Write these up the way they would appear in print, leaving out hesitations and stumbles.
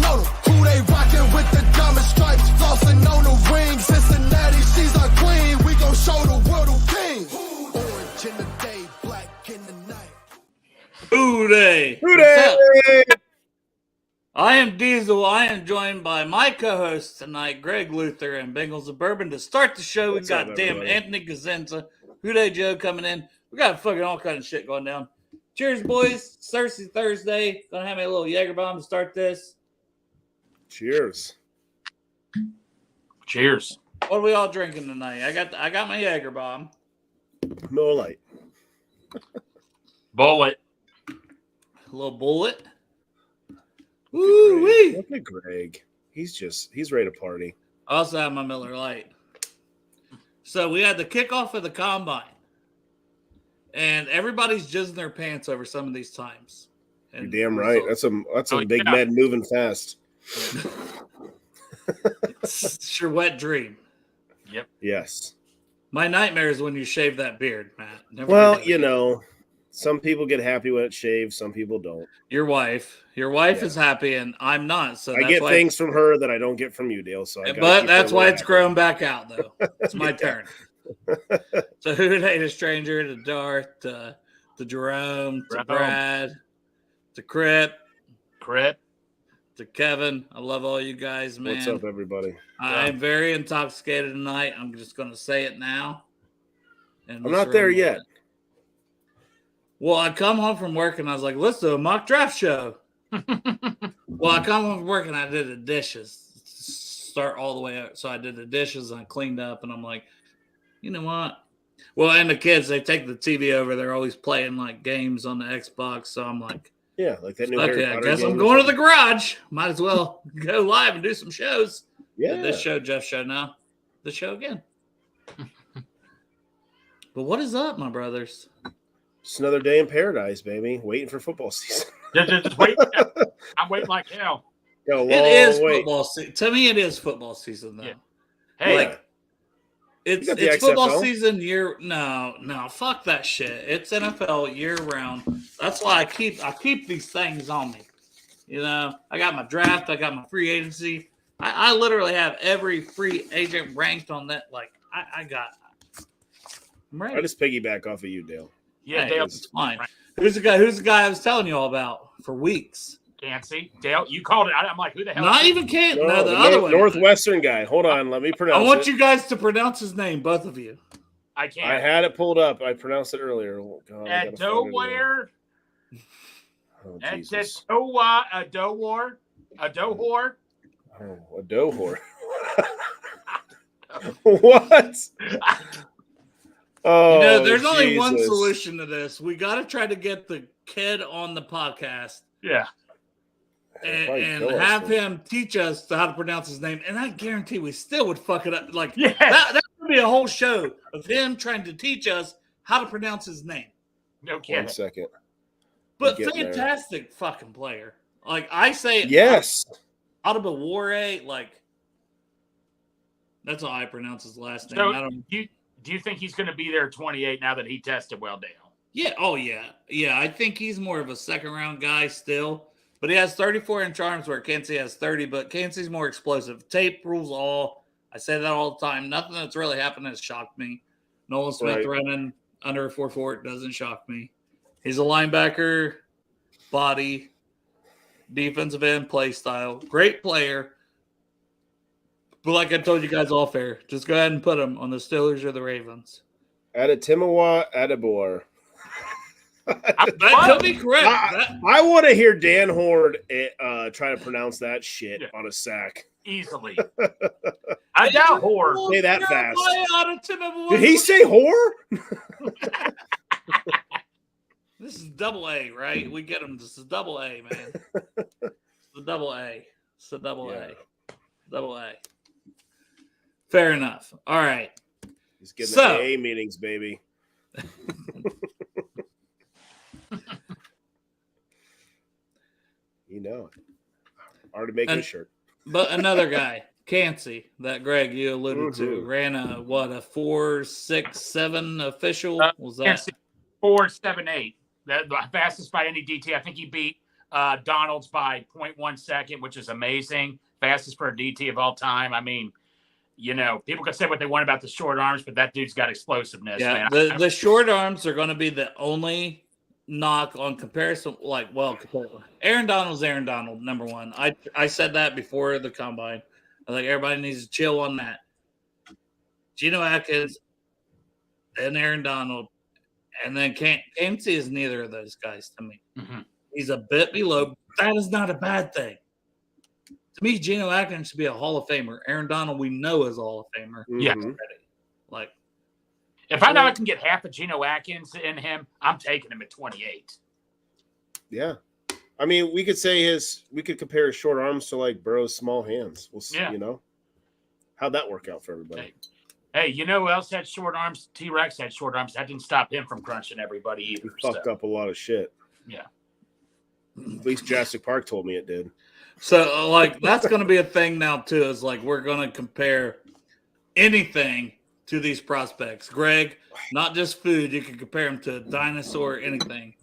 on them. Who they rockin' with the diamond stripes, flossing on the ring. Cincinnati, she's our queen. We gon' show the world who king. Orange in the day, black in the night. Hooday! Hooday! I am Diesel. I am joined by my co-hosts tonight, Greg Luther and Bengals of Bourbon. To start the show, we got damn Anthony Cosenza, Hooday Joe coming in. We got fucking all kind of shit going down. Cheers, boys. Cersei Thursday. Gonna have me a little Jaeger bomb to start this. Cheers. Cheers. What are we all drinking tonight? I got my Jaeger bomb. Miller Lite. Bullet. A little bullet. Woo-wee. Look at Greg. He's ready to party. I also have my Miller Lite. So we had the kickoff of the combine. And everybody's jizzing their pants over some of these times. And You're damn right. That's a big med moving fast. It's your wet dream. Yep. Yes. My nightmare is when you shave that beard, Matt. Well, you know, some people get happy when it's shaved. Some people don't. Your wife is happy, and I'm not. So I get things from her that I don't get from you, Dale. So, but that's why it's grown back out, though. It's my turn. So who hate a stranger? To Darth, to Jerome, to Brad, to Crip, to Kevin. I love all you guys, man. What's up, everybody? I'm very intoxicated tonight. I'm just going to say it now. I'm not there yet. Well, I come home from work and I was like, let's do a mock draft show. Well, I come home from work and I did the dishes. Start all the way up. So I did the dishes and I cleaned up and I'm like, you know what? Well, and the kids, they take the TV over. They're always playing like games on the Xbox. So I'm like, yeah, like that new okay, I guess I'm going to the garage. Might as well go live and do some shows. Yeah. This show, Jeff show now. The show again. But what is up, my brothers? Just another day in paradise, baby. Waiting for football season. Just wait. I'm waiting like hell. It is football season. To me, it is football season, though. Yeah. Hey, like, it's football season year. No, fuck that shit. It's NFL year round. That's why I keep these things on me. You know, I got my draft. I got my free agency. I literally have every free agent ranked on that. Like I'm ready. I just piggyback off of you, Dale. Yeah, hey, Dale. It's fine. Right. Who's the guy I was telling you all about for weeks? Can't see. Dale, you called it. I'm like, who the hell? Not even can't. No, the other one. Northwestern guy. Hold on. Let me pronounce it. I want you guys to pronounce his name, both of you. I can't. I had it pulled up. I pronounced it earlier. Oh, God, Adoware. Oh, Jesus. Adowar. Oh, a dough whore. What? Oh, you know, there's only Jesus. one solution to this. We got to try to get the kid on the podcast. Yeah. And have him teach us how to pronounce his name. And I guarantee we still would fuck it up. Like, yes. that would be a whole show of him trying to teach us how to pronounce his name. No kidding. 1 second. But fantastic fucking player. Like, I say, yes. Adebawore, like, that's how I pronounce his last name. So do you think he's going to be there at 28 now that he tested well, Dale? Yeah. Oh, yeah. Yeah, I think he's more of a second-round guy still. But he has 34-inch arms where Kensey has 30, but Kensey's more explosive. Tape rules all. I say that all the time. Nothing that's really happened has shocked me. Nolan Smith running under a 4.4 doesn't shock me. He's a linebacker, body, defensive end, play style. Great player. But like I told you guys all fair, just go ahead and put him on the Steelers or the Ravens. Adetomiwa Adebawore. That could be correct. I want to hear Dan Horde try to pronounce that shit on a sack. Easily. I doubt whore. Say that fast. Did he say whore? This is double A, right? We get him. This is double A, man. It's the double A. It's the double A. Double A. Fair enough. All right. He's getting the AA meetings, baby. You know it. Already making a shirt. But another guy, Kensey, that Greg you alluded to, ran a 4.67 official? Was that 4.78? The fastest by any DT. I think he beat Donald's by 0.1 second, which is amazing. Fastest for a DT of all time. I mean, people can say what they want about the short arms, but that dude's got explosiveness, Yeah, man. the short arms are going to be the only knock on comparison. Aaron Donald's Aaron Donald, number one. I said that before the combine. I was like, everybody needs to chill on that. Geno Atkins and Aaron Donald, and then Kansas is neither of those guys to me. Mm-hmm. He's a bit below. That is not a bad thing. To me, Geno Atkins should be a Hall of Famer. Aaron Donald, we know, is a Hall of Famer. Yeah. Like, if I know I can get half of Geno Atkins in him, I'm taking him at 28. Yeah. I mean, we could compare his short arms to like Burrow's small hands. We'll see, how'd that work out for everybody? Hey, you know who else had short arms? T-Rex had short arms. That didn't stop him from crunching everybody either. He fucked up a lot of shit. Yeah. At least Jurassic Park told me it did. So, that's going to be a thing now, too, is we're going to compare anything to these prospects. Greg, not just food. You can compare them to a dinosaur, anything.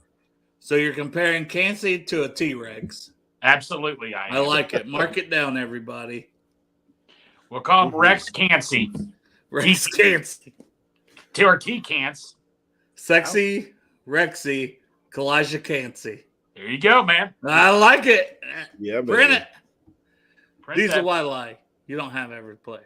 So you're comparing Kansas to a T-Rex. Absolutely, I like it. Mark it down, everybody. We'll call him Rex Cansey. Rex Kansas. Or T-Cans. Sexy, Rexy, Kalijah Kansas. There you go, man. I like it. Yeah, Print it. Print These that. are why lie. You don't have every player.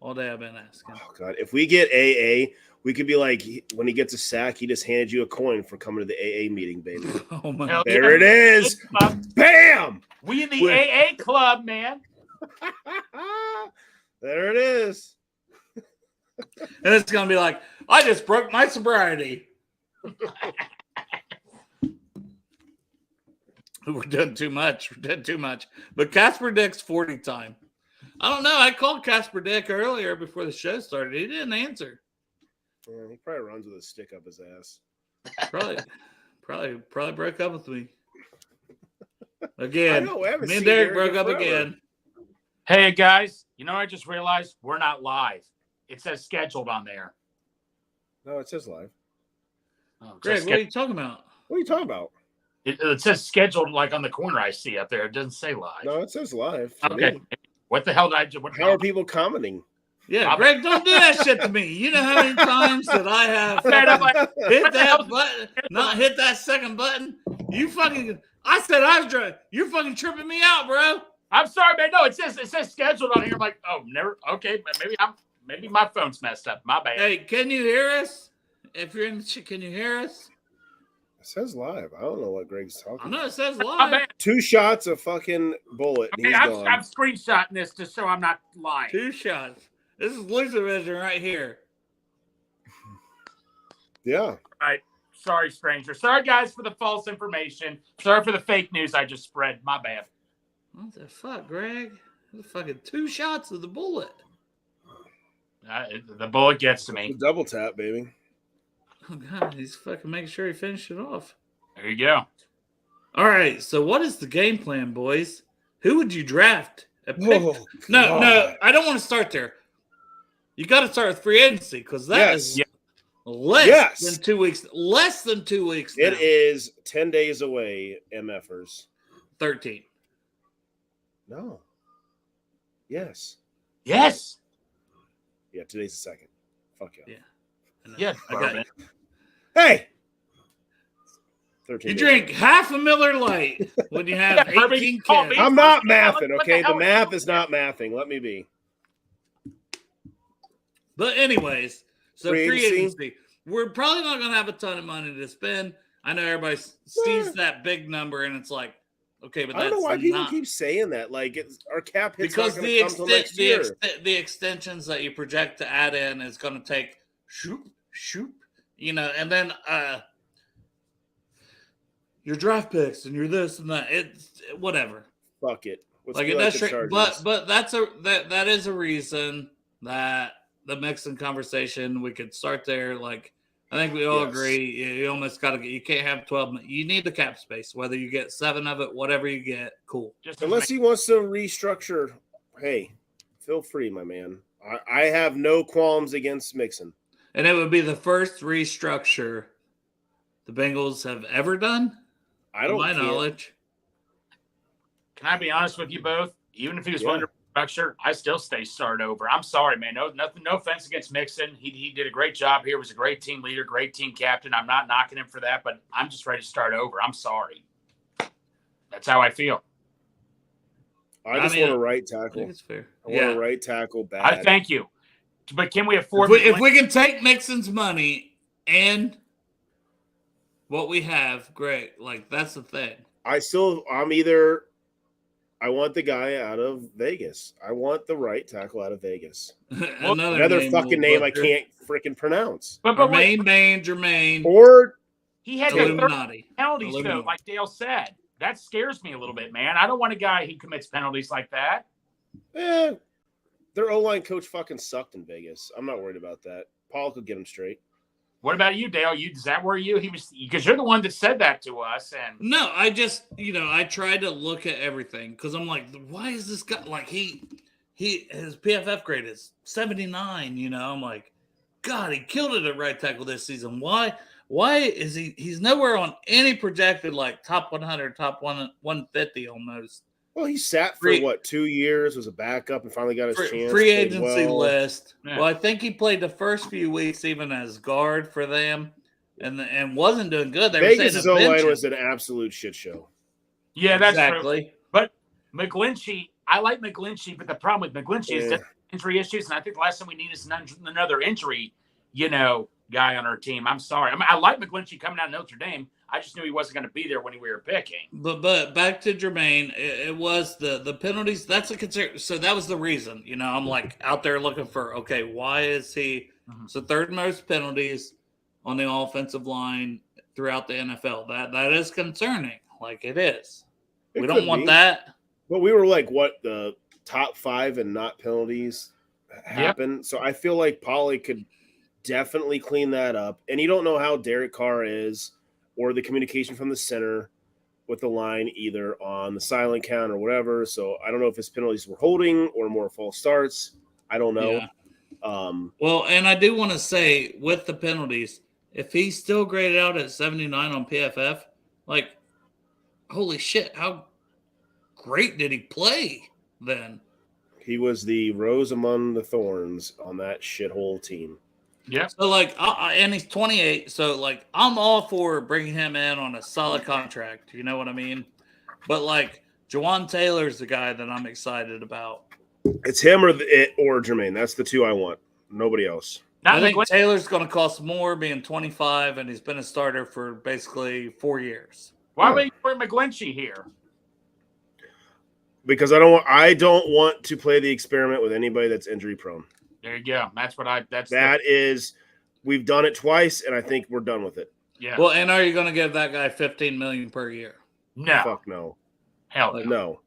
All day I've been asking. Oh, God. If we get AA, we could be like, when he gets a sack, he just handed you a coin for coming to the AA meeting, baby. Oh, my Hell God. There it is. Bam! We in the AA club, man. There it is. And it's going to be like, I just broke my sobriety. We're doing too much. But Casper Dick's 40 time. I don't know. I called Casper Dick earlier before the show started. He didn't answer. Yeah, he probably runs with a stick up his ass. Probably broke up with me. Again, I know, we haven't me and seen Derek Derek broke up forever. again. Hey, guys, I just realized we're not live. It says scheduled on there. No, it says live. Oh, it Greg, says what are you talking about? What are you talking about? It says scheduled like on the corner I see up there. It doesn't say live. No, it says live. for Okay. me. What the hell did I do? How are people commenting? Yeah, Greg, don't do that shit to me. You know how many times that I have hit that button, not hit that second button? I said I was drunk. You're fucking tripping me out, bro. I'm sorry, man. No, it says scheduled on here. I'm like, oh, never. Okay, maybe my phone's messed up. My bad. Hey, can you hear us? If you're in the can you hear us? It says live. I don't know what Greg's talking I know about. it says My live. bad. 2 shots of fucking bullet. And Okay, he's I'm gone. screenshotting this just so I'm not lying. 2 shots. This is Loser Vision right here. Yeah. All right. Sorry, stranger. Sorry, guys, for the false information. Sorry for the fake news I just spread. My bad. What the fuck, Greg? The fucking 2 shots of the bullet. The bullet gets to me. Double tap, baby. Oh god, he's fucking making sure he finished it off. There you go. All right, so what is the game plan, boys? Who would you draft? No, I don't want to start there. You got to start with free agency because that is less than 2 weeks. Less than 2 weeks. It now. is 10 days away, MFers. 13. No. Yes. Yes. Yeah, today's the 2nd. Fuck yeah. Yeah. I got it. Hey! 13 You days drink away. half a Miller Lite when you have Yeah, Herbie, 18 call cans. me. I'm not What mathing, the okay? hell The are math you is not mathing. Let me be. But anyways, so Free free agency. agency. We're probably not going to have a ton of money to spend. I know everybody sees that big number and it's like, okay, but I that's don't know why people not keep saying that. Like, our cap hit's because not going to come till next year. the extensions that you project to add in is going to take shoop, and then your draft picks and your this and that. It's whatever. Fuck it. Let's Like be it like does, the Chargers. but that is a reason that the Mixon conversation we could start there. Like I think we all Yes. agree, you almost got to get. You can't have 12. You need the cap space, whether you get 7 of it, whatever you get. Cool. Just Unless he wants to restructure, hey, feel free, my man. I have no qualms against Mixon. And it would be the first restructure the Bengals have ever done, I to don't my care. knowledge. Can I be honest with you both? Even if he was Yeah. under structure, I still stay start over. I'm sorry, man. No offense against Mixon. He did a great job here. Was a great team leader, great team captain. I'm not knocking him for that, but I'm just ready to start over. I'm sorry. That's how I feel. I just want a right I think tackle. it's fair. I want a right tackle bad. I thank you. But can we afford if we can take Mixon's money and what we have, great. Like, that's the thing. I want the guy out of Vegas. I want the right tackle out of Vegas. Another fucking name I can't freaking pronounce. But Jermaine. Or he had Illuminati. The penalties, though, like Dale said. That scares me a little bit, man. I don't want a guy who commits penalties like that. Their O-line coach fucking sucked in Vegas. I'm not worried about that. Paul could get him straight. What about you, Dale? Is that where he was? Because you're the one that said that to us. And no, I just, I tried to look at everything because I'm like, why is this guy like his PFF grade is 79? I'm like, God, he killed it at right tackle this season. Why is he's nowhere on any projected like top 100, top 150 almost. Well, he sat for 2 years, was a backup, and finally got his chance. Free agency list. Yeah. Well, I think he played the first few weeks even as guard for them, and wasn't doing good. Vegas' O-line was an absolute shit show. Yeah, that's exactly. True. But McGlinchey, I like McGlinchey, but the problem with McGlinchey is that injury issues, and I think the last thing we need is another injury, guy on our team. I'm sorry. I like McGlinchey coming out of Notre Dame. I just knew he wasn't going to be there when we were picking. But back to Jermaine, it was the penalties. That's a concern. So that was the reason. I'm like out there looking for, okay, why is he the third most penalties on the offensive line throughout the NFL? That is concerning. Like it is. We don't want that. But we were like the top 5 and not penalties happen. Yep. So I feel like Pauly could definitely clean that up. And you don't know how Derek Carr is, or the communication from the center with the line, either on the silent count or whatever. So I don't know if his penalties were holding or more false starts. I don't know. Yeah. Well, and I do want to say with the penalties, if he's still graded out at 79 on PFF, like, holy shit, how great did he play then? He was the rose among the thorns on that shithole team. Yeah. So, and he's 28. So, I'm all for bringing him in on a solid contract. You know what I mean? But, Jawan Taylor's the guy that I'm excited about. It's him or Jermaine. That's the two I want. Nobody else. I think Taylor's going to cost more being 25, and he's been a starter for basically 4 years. Why would you put McGlinchey here? Because I don't want to play the experiment with anybody that's injury prone. There you go. We've done it twice, and I think we're done with it. Yeah. Well, and are you going to give that guy $15 million per year? No. Fuck no. Hell no.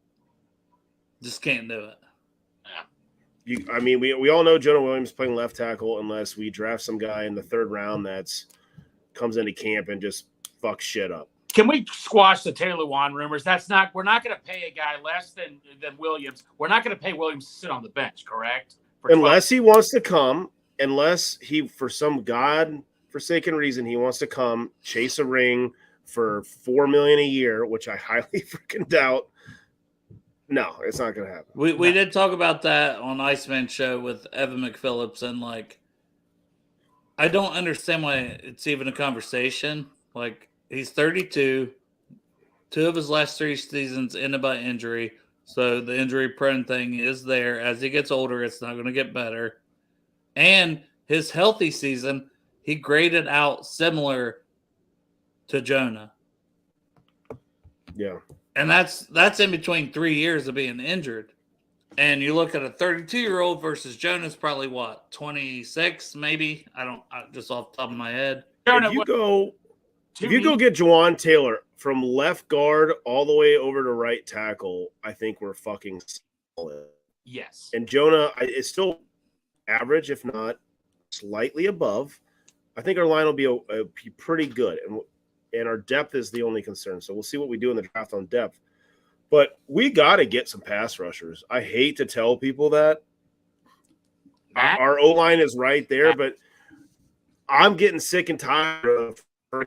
Just can't do it. Yeah. We all know Jonah Williams playing left tackle unless we draft some guy in the third round comes into camp and just fucks shit up. Can we squash the Taylor Lewan rumors? We're not going to pay a guy less than Williams. We're not going to pay Williams to sit on the bench, correct? Unless he wants to come, unless he, for some God-forsaken reason, he wants to come chase a ring for $4 million a year, which I highly freaking doubt. No, it's not going to happen. We did talk about that on Iceman show with Evan McPhillips, and I don't understand why it's even a conversation. He's 32. 2 of his last 3 seasons ended by injury. So the injury prone thing is there. As he gets older, it's not going to get better. And his healthy season, he graded out similar to Jonah. Yeah. And that's in between 3 years of being injured. And you look at a 32-year-old versus Jonah's probably 26, maybe. Just off the top of my head. If you go get Jawan Taylor from left guard all the way over to right tackle, I think we're fucking solid. Yes. And Jonah is still average, if not slightly above. I think our line will be pretty good. And our depth is the only concern. So we'll see what we do in the draft on depth. But we got to get some pass rushers. I hate to tell people that. Our O-line is right there, but I'm getting sick and tired of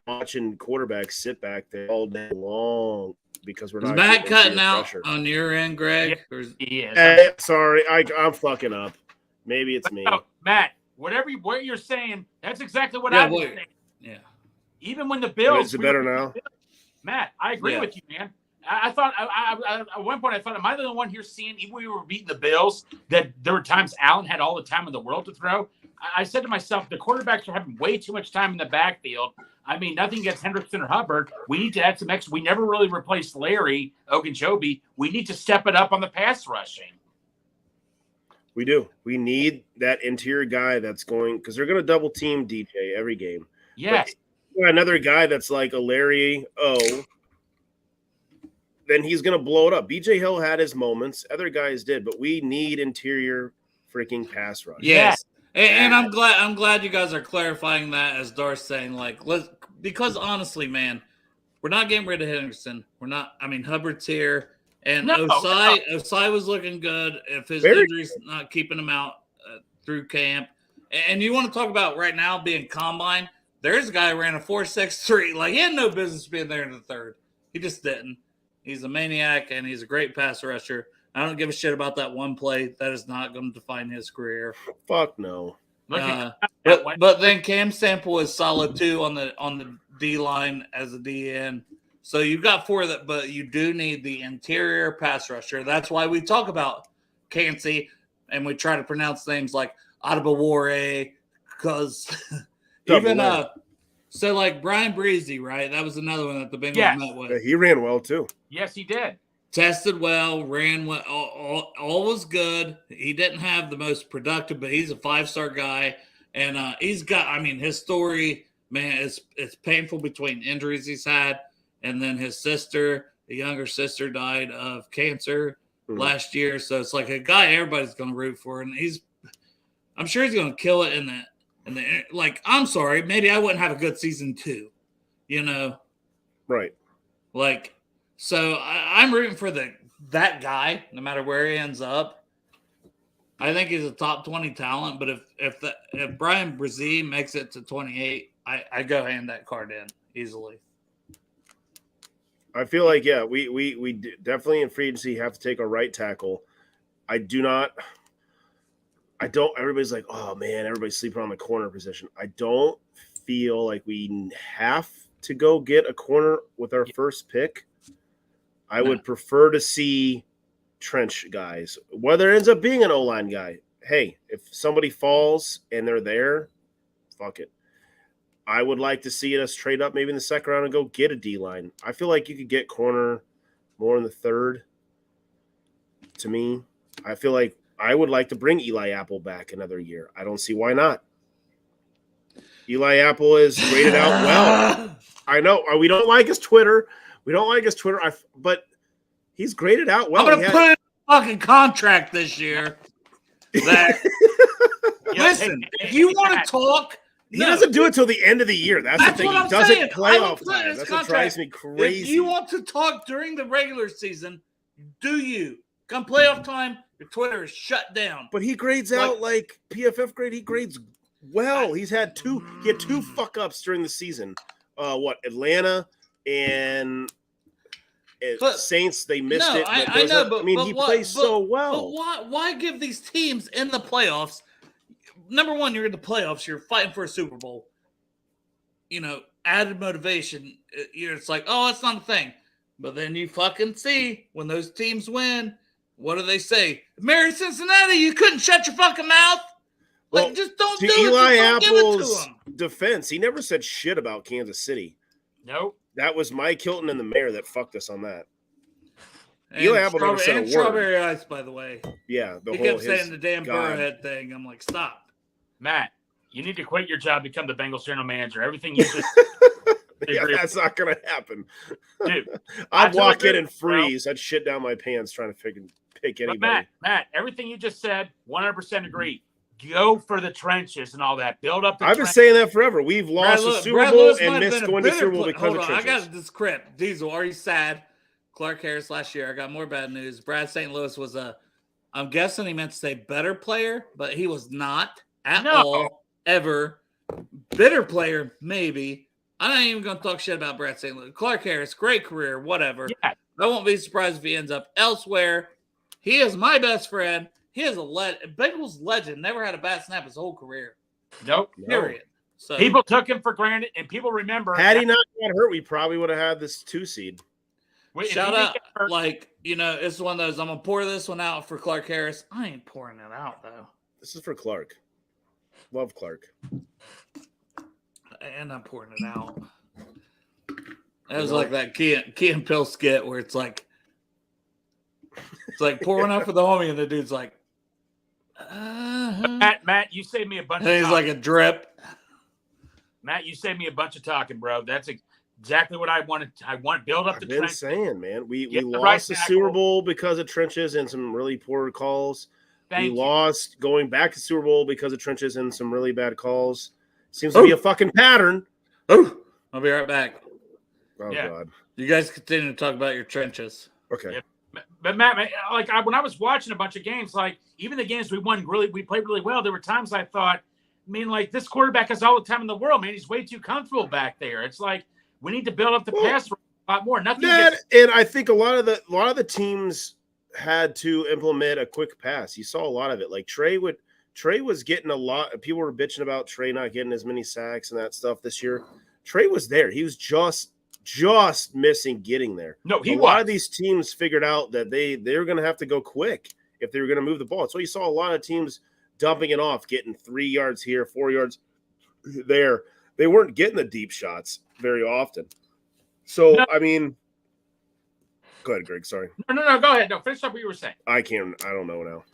watching quarterbacks sit back there all day long. because we're Is not. Matt getting cutting interior out pressure. on your end, Greg? Yeah. Or is- He is. Hey, sorry, I'm fucking up. Maybe it's me. No, Matt, what you're saying, that's exactly what Yeah, I'm wait. saying. Yeah. Even when the Bills, Is it better now? Matt, I agree Yeah. with you, man. I thought I at one point I thought, am I the one here seeing, even when we were beating the Bills, that there were times Allen had all the time in the world to throw? I said to myself, the quarterbacks are having way too much time in the backfield. I mean, nothing against Hendrickson or Hubbard. We need to add some extra. We never really replaced Larry Ogunjobi. We need to step it up on the pass rushing. We do. We need that interior guy that's going, because they're going to double team DJ every game. Yes. But another guy that's like a Larry O, then he's going to blow it up. BJ Hill had his moments. Other guys did, but we need interior freaking pass rush. Yes. And I'm glad you guys are clarifying that, as Dar's saying, like, because honestly, man, we're not getting rid of Henderson. We're not. I mean, Hubbard's here, and Osai was looking good. If his injury's not keeping him out through camp, and you want to talk about right now being combine, there's a guy who ran a 4.63. Like, he had no business being there in the third. He just didn't. He's a maniac, and he's a great pass rusher. I don't give a shit about that one play. That is not going to define his career. Fuck no. But then Cam Sample is solid too on the D line as a DN. So you've got four that, but you do need the interior pass rusher. That's why we talk about Cansey and we try to pronounce names like Adebawore, because even so like Brian Breezy, right? That was another one that the Bengals met with. Yeah, he ran well too. Yes, he did. Tested well, ran well, all was good. He didn't have the most productive, but he's a 5-star guy. And he's got, I mean, his story, man, it's painful between injuries he's had. And then his sister, the younger sister, died of cancer last year. So it's like a guy everybody's going to root for. And I'm sure he's going to kill it in the, like, I'm sorry, maybe I wouldn't have a good season too, you know? Right. Like, so I'm rooting for that guy, no matter where he ends up. I think he's a top 20 talent, but if Brian Brzee makes it to 28, I go hand that card in easily. I feel like, yeah, we definitely in free agency have to take a right tackle. Everybody's like, oh man, everybody's sleeping on the corner position. I don't feel like we have to go get a corner with our first pick. I would prefer to see trench guys, whether it ends up being an O-line guy. Hey, if somebody falls and they're there, fuck it. I would like to see us trade up maybe in the second round and go get a D-line. I feel like you could get corner more in the third. To me, I feel like I would like to bring Eli Apple back another year. I don't see why not. Eli Apple is graded out well. I know we don't like his Twitter. But he's graded out well. I'm going to put in a fucking contract this year. Listen, if you want to talk, he doesn't do it till the end of the year. That's the thing. He doesn't playoff time. That's what drives me crazy. If you want to talk during the regular season, do you? Come playoff time, your Twitter is shut down. But he grades out like PFF grade. He grades well. He had two fuck ups during the season. Atlanta and Saints, they missed it. I know, but he plays so well. But why give these teams in the playoffs? Number one, you're in the playoffs. You're fighting for a Super Bowl. You know, added motivation. It's like, oh, it's not a thing. But then you fucking see when those teams win, what do they say? Mary Cincinnati, you couldn't shut your fucking mouth. Like, just don't do it. Eli Just don't give it to him. Defense, he never said shit about Kansas City. Nope. That was Mike Hilton and the mayor that fucked us on that. And Eli Apple never said a word. Strawberry Ice, by the way. Yeah, he kept saying the damn Burrowhead thing. I'm like, stop. Matt, you need to quit your job, become the Bengals general manager. Everything you just yeah, that's not going to happen. Dude, I'd walk in and freeze. I'd shit down my pants trying to pick anybody. But Matt, everything you just said, 100% agree. Go for the trenches and all that. Build up the I've been saying that forever. We've lost the Super Bowl and missed going to Super Bowl because of trenches. I got this script. Diesel, are you sad? Clark Harris last year. I got more bad news. Brad St. Louis was I'm guessing he meant to say better player, but he was not at all, ever. Bitter player, maybe. I'm not even going to talk shit about Brad St. Louis. Clark Harris, great career, whatever. Yeah. I won't be surprised if he ends up elsewhere. He is my best friend. He is a Bengals legend. Never had a bad snap his whole career. Nope. Period. So people took him for granted, and people remember. Had he not got hurt, we probably would have had this 2 seed. Shout out, it's one of those. I'm gonna pour this one out for Clark Harris. I ain't pouring it out though. This is for Clark. Love Clark. And I'm pouring it out. It was like that Key and Pill skit where it's like pouring out for the homie, and the dude's like, Matt, you saved me a bunch. And he's like a drip. Matt, you saved me a bunch of talking, bro. That's exactly what I wanted. I want to build up the trenches. Saying, man, we lost the Super Bowl because of trenches and some really poor calls. We lost going back to Super Bowl because of trenches and some really bad calls. Seems to be a fucking pattern. I'll be right back. Oh, God. You guys continue to talk about your trenches. Okay. Yeah. But Matt, when I was watching a bunch of games, like even the games we won, we played really well. There were times I thought, this quarterback has all the time in the world, man. He's way too comfortable back there. It's like we need to build up the pass a lot more. And I think a lot of the teams had to implement a quick pass. You saw a lot of it. Like Trey was getting a lot. People were bitching about Trey not getting as many sacks and that stuff this year. Trey was there. He was just missing getting there. No, a lot of these teams figured out that they're going to have to go quick if they were going to move the ball. So you saw a lot of teams dumping it off, getting 3 yards here, 4 yards there. They weren't getting the deep shots very often. So, go ahead, Greg. Sorry. No. Go ahead. No, finish up what you were saying. I don't know now.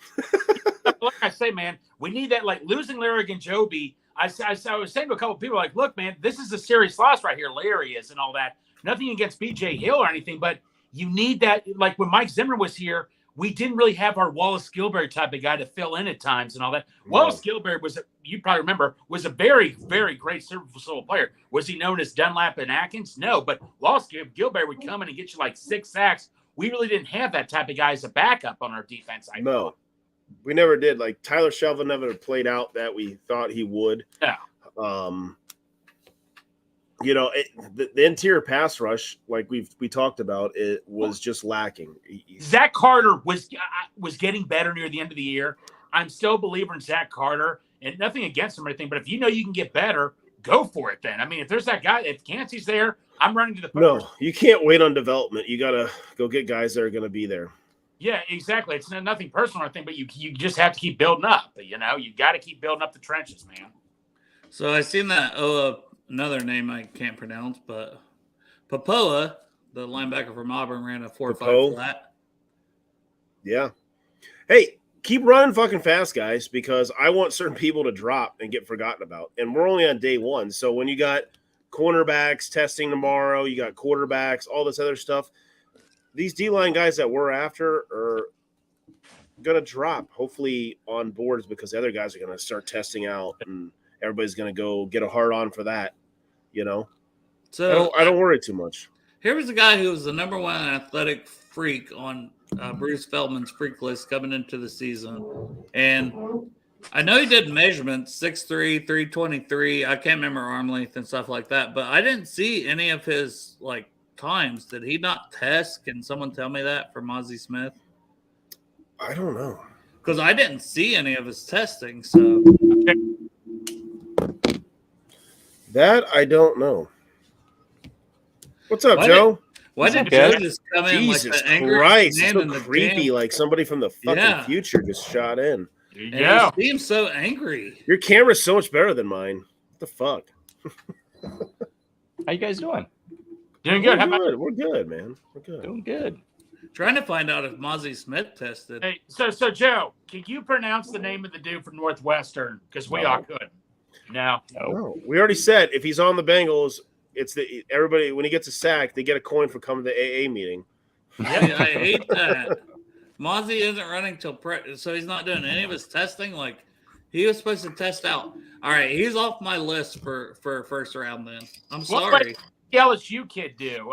Like I say, man, we need that. Like losing Larry and Joby. I was saying to a couple of people, like, look, man, this is a serious loss right here. Larry is and all that. Nothing against BJ Hill or anything, but you need that. Like when Mike Zimmer was here, we didn't really have our Wallace Gilberry type of guy to fill in at times and all that. No. Wallace Gilberry you probably remember, was a very, very great serviceable player. Was he known as Dunlap and Atkins? No, but Wallace Gilberry would come in and get you like 6 sacks. We really didn't have that type of guy as a backup on our defense. No, we never did. Like Tyler Shelvin never played out that we thought he would. Yeah. The interior pass rush, like we talked about, it was just lacking. Zach Carter was getting better near the end of the year. I'm still a believer in Zach Carter, and nothing against him or anything, but if you know you can get better, go for it then. If there's that guy, if Cansey's there, I'm running to the post. No, you can't wait on development. You got to go get guys that are going to be there. Yeah, exactly. It's nothing personal or anything, but you just have to keep building up. You got to keep building up the trenches, man. So I seen that another name I can't pronounce, but Papoa, the linebacker from Auburn, ran a 4.5 flat. Yeah. Hey, keep running fucking fast, guys, because I want certain people to drop and get forgotten about. And we're only on day 1. So when you got cornerbacks testing tomorrow, you got quarterbacks, all this other stuff, these D-line guys that we're after are going to drop, hopefully, on boards because the other guys are going to start testing out and everybody's going to go get a hard on for that, So I don't worry too much. Here was a guy who was the number 1 athletic freak on Bruce Feldman's freak list coming into the season. And I know he did measurements, 6'3", 323. I can't remember arm length and stuff like that, but I didn't see any of his, times. Did he not test? Can someone tell me that for Mozzie Smith? I don't know. Because I didn't see any of his testing, so. That I don't know. What's up, Joe? Why did Joe just come in Jesus like the angry Christ, man so in the creepy, gym? like somebody from the fucking future just shot in. Yeah. He seems so angry. Your camera's so much better than mine. What the fuck? How you guys doing? Doing good. We're good, man. We're good. Doing good. Trying to find out if Mozzie Smith tested. Hey, so Joe, can you pronounce the name of the dude from Northwestern? Because we all could. No. We already said if he's on the Bengals, it's everybody when he gets a sack, they get a coin for coming to the AA meeting. Yeah, I hate that. Mozzie isn't running so he's not doing any of his testing. Like he was supposed to test out. All right, he's off my list for first round. Then I'm sorry. What did the LSU kid do?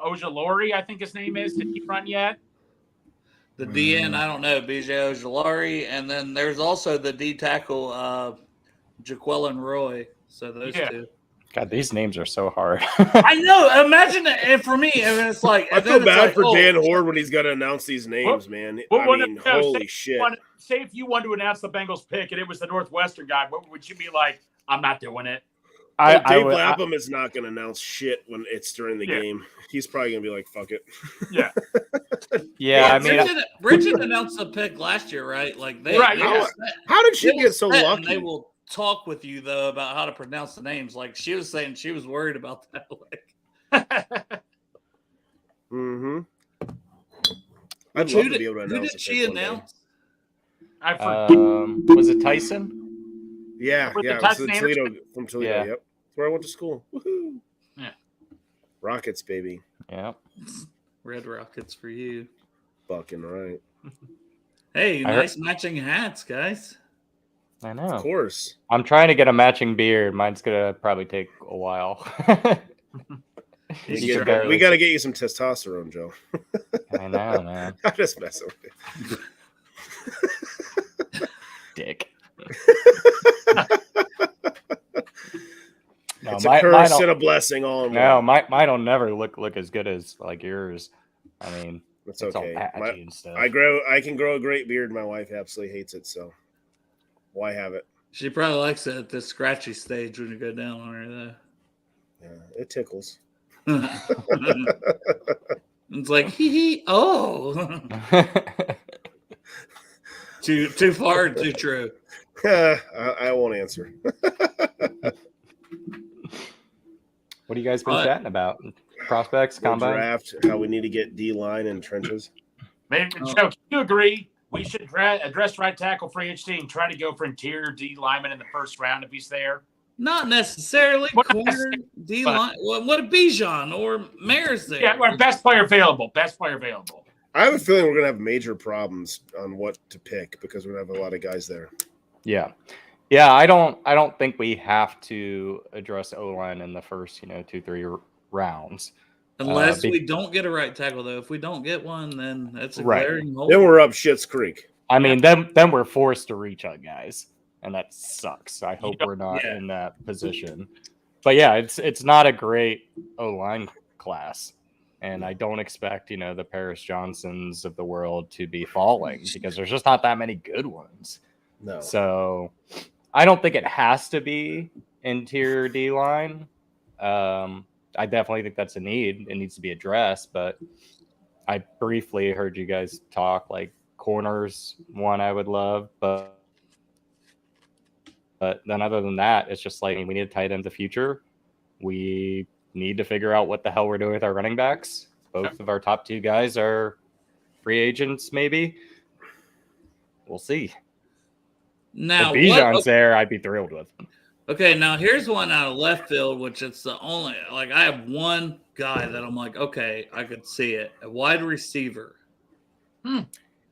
Ojulari, I think his name is. Did he run yet? The DN, I don't know. BJ Ojulari, and then there's also the D tackle, Jaquelin Roy. So those two. God, these names are so hard. I know. Imagine it. And for me, and it's like I and feel then it's bad like, for oh, Dan Horde when he's got to announce these names, man. Holy shit. Say if you wanted to announce the Bengals pick and it was the Northwestern guy, what would you be like? I'm not doing it. Dave Lapham is not going to announce shit when it's during the game. He's probably going to be like, fuck it. Yeah. Yeah, I mean, Bridget announced a pick last year, right? Like How did she get so lucky? They will talk with you though about how to pronounce the names. Like she was saying, she was worried about that. Mm-hmm. I'd love to be able to announce. Who did she announce? I forget. Was it Tyson? Yeah, With the it was Tyson from Toledo. Yeah. Yep, that's where I went to school. Woohoo! Yeah. Rockets, baby. Yeah. Red Rockets for you. Fucking right. Hey, nice matching hats, guys. I know. Of course. I'm trying to get a matching beard. Mine's gonna probably take a while. We got to get you some testosterone, Joe. I know, man. I'm just messing with you. Dick. No, it's a curse and a blessing all in one. No, mine'll never look as good as like yours. I mean, it's it's okay. all patchy and stuff. I can grow a great beard. My wife absolutely hates it, so why have it? She probably likes it at the scratchy stage when you go down on her, though. Yeah, it tickles. It's like oh. Too far, too true. I won't answer. What have you guys been chatting about? Prospects, combine? Draft, how we need to get D-line and trenches. Maybe, Joe, can you agree we should address right tackle free agency and try to go for interior D lineman in the first round if he's there? Not necessarily. Corner, D-line. What a Bijan or Maris there? Yeah, or best player available. Best player available. I have a feeling we're going to have major problems on what to pick because we're going to have a lot of guys there. Yeah. Yeah, I don't think we have to address O-line in the first, 2-3 rounds. Unless we don't get a right tackle, though. If we don't get one, then that's a glaring hole. Then we're up Schitt's Creek. I mean, then we're forced to reach out guys, and that sucks. I hope we're not in that position. But yeah, it's not a great O-line class, and I don't expect the Paris Johnsons of the world to be falling because there's just not that many good ones. No. So I don't think it has to be interior D-line. I definitely think that's a need. It needs to be addressed, but I briefly heard you guys talk like corners one I would love, but then other than that, it's just like we need a tight end in the future. We need to figure out what the hell we're doing with our running backs. Both of our top two guys are free agents, maybe. We'll see. Now, if Bijan's there, I'd be thrilled with him. Okay, now here's one out of left field, which it's the only I have one guy that I'm like, okay, I could see it. A wide receiver.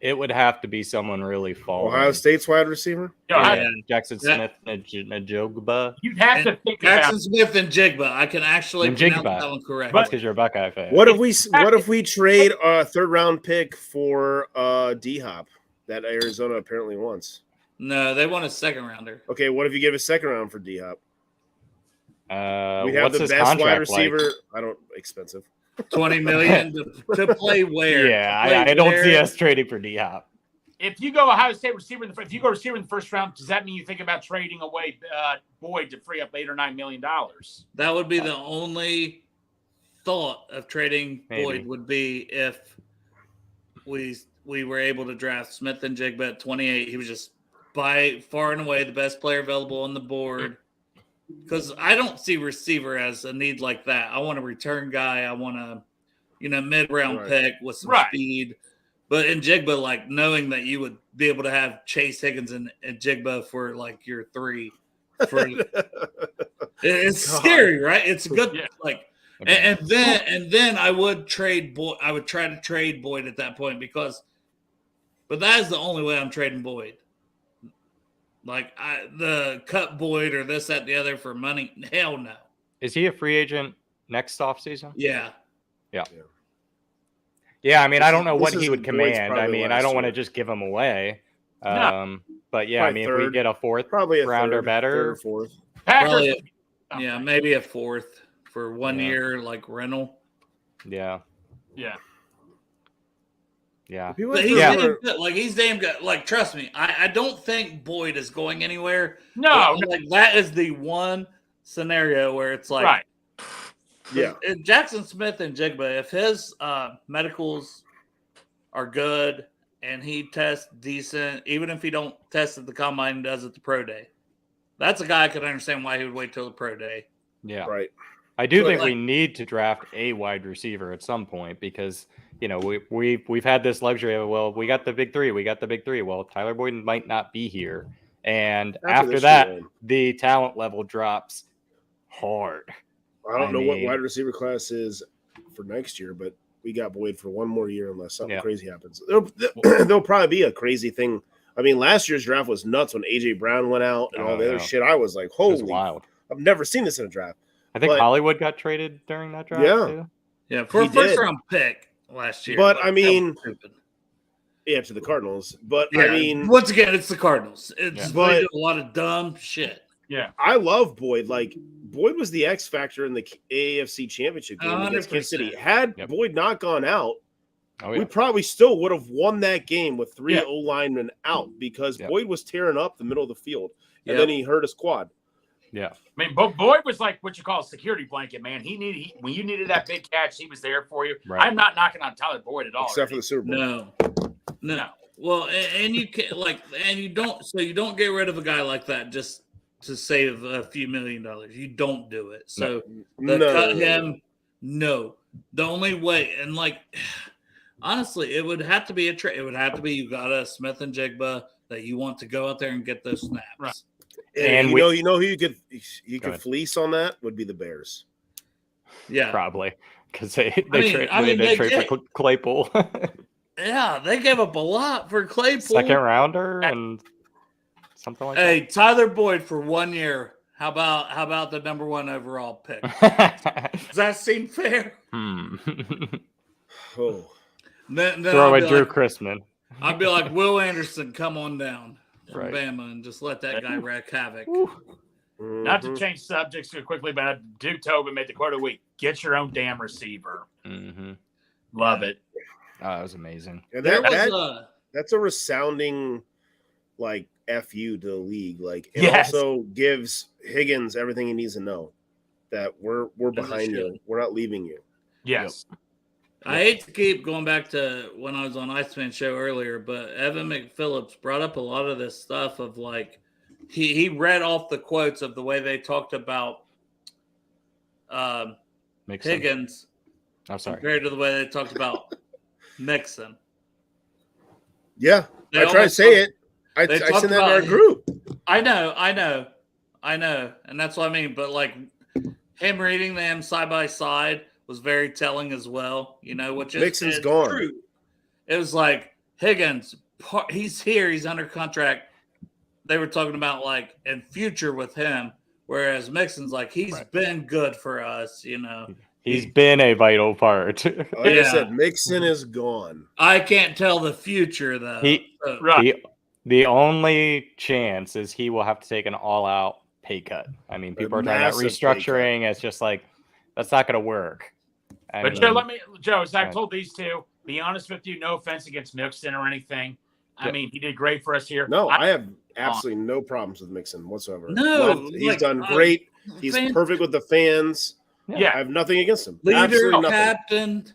It would have to be someone really falling. Ohio State's wide receiver? Yeah, Jackson Smith and Njigba. You'd have to think Jackson about Smith and Jigba. I can actually pronounce that one correctly. That's because you're a Buckeye fan. What if we trade a third-round pick for D-Hop that Arizona apparently wants? No, they want a second rounder. Okay, what if you give a second round for D-Hop? We have what's the his best wide receiver. like? Expensive. $20 million to play where? Yeah, I don't see us trading for D-Hop. If you go Ohio State receiver, if you go receiver in the first round, does that mean you think about trading away Boyd to free up $8 or $9 million? That would be the only thought of trading Boyd would be if we were able to draft Smith and Jigba at 28. He was just by far and away the best player available on the board. Because I don't see receiver as a need like that. I want a return guy. I want a, mid-round pick with some speed. But in Jigba, like knowing that you would be able to have Chase Higgins and Jigba for like your three, it's scary, right? It's a good and then I would trade Boyd. I would try to trade Boyd at that point but that is the only way I'm trading Boyd. Like the cut Boyd or this, that, the other for money. Hell no. Is he a free agent next offseason? Yeah. Yeah, I mean, I don't know what he would command. I mean, I don't want to just give him away. But yeah, probably I mean, if we get a fourth probably a rounder third, better. third or fourth. Packers, Yeah, maybe a fourth for 1 Yeah. year, like rental. Yeah. Yeah. Yeah. If he But went he's for- damn good. Like, he's damn good. Like, trust me, I don't think Boyd is going anywhere. No, But, like, that is the one scenario where it's like, right. Yeah. if Jackson Smith and Jigba, if his medicals are good and he tests decent, even if he don't test at the combine and does at the pro day, that's a guy I could understand why he would wait till the pro day. Yeah. Right. I do So, think like- we need to draft a wide receiver at some point because we've had this luxury of, well, we got the big three. Well, Tyler Boyd might not be here. And after this that, year, the talent level drops hard. I don't I know what mean- wide receiver class is for next year, but we got Boyd for one more year unless something crazy happens. There'll probably be a crazy thing. I mean, last year's draft was nuts when AJ Brown went out and all the other shit. I was like, It was holy, wild. I've never seen this in a draft. I think But- Hollywood got traded during that draft Yeah. too. Yeah, for a He first did. round pick last year. But, Like, I that mean, was stupid. Yeah, to the Cardinals. But Yeah, I mean, once again, it's the Cardinals. It's Yeah. they But- do a lot of dumb shit. I love Boyd. Like, Boyd was the X factor in the AFC Championship game against Kansas City. 100%. Had Yep. Boyd not gone out, Oh we yeah. probably still would have won that game with three Yeah. O linemen out because Yep. Boyd was tearing up the middle of the field, and Yep. then he hurt his quad. Yeah. I mean, Boyd was like what you call a security blanket, man. When you needed that big catch, he was there for you. Right. I'm not knocking on Tyler Boyd at all. Except for the Super Bowl. No. Well, and you can't you don't get rid of a guy like that just to save a few $1 million. You don't do it. So cut him. No, the only way, and honestly, it would have to be a trade. It would have to be you got a Smith and Jigba that you want to go out there and get those snaps. Right. And And you know who you Go could ahead. fleece on that would be the Bears. Yeah, Probably because they mean, they trade did. for Claypool, yeah, they gave up a lot for Claypool. second rounder, and something like Hey, Tyler Boyd for 1 year. How about the number 1 overall pick? that. Does that seem fair? Oh, Then Throw I'll in be Drew like, Chrisman. I'd be like, Will Anderson, come on down from Right. Bama and just let that guy wreak havoc. Not to mhm. change subjects too quickly, but Duke Tobin made the quote of the week. Get your own damn receiver. Mm-hmm. Love it. Oh, that was amazing. And There that, was that's a resounding like FU to the league. Like it Yes. also gives Higgins everything he needs to know that we're As it behind you. should. We're not leaving you. Yes. I hate to keep going back to when I was on Iceman show earlier, but Evan McPhillips brought up a lot of this stuff of he read off the quotes of the way they talked about Makes sense. Higgins I'm sorry. compared to the way they talked about Mixon. Yeah, They I try to almost say talk- it. I they send talked that in our about- group. I know, and that's what I mean. But him reading them side by side was very telling as well. Which is Mixon's it's gone. True. It was like Higgins, he's here, he's under contract. They were talking about in future with him, whereas Mixon's he's Right. been good for us. He's been a vital part. Like Yeah. I said, Mixon is gone. I can't tell the future though. He- So- Right. The only chance is he will have to take an all-out pay cut. I mean, people are talking about massive pay cut. restructuring. It's just that's not going to work. I But mean, Joe, as I've Right. told these two, be honest with you, no offense against Mixon or anything. I Yeah. mean, he did great for us here. No, I have absolutely no problems with Mixon whatsoever. No, he's done great. He's fan- perfect with the fans. I Yeah. have nothing against him. leader, Absolutely nothing. captain.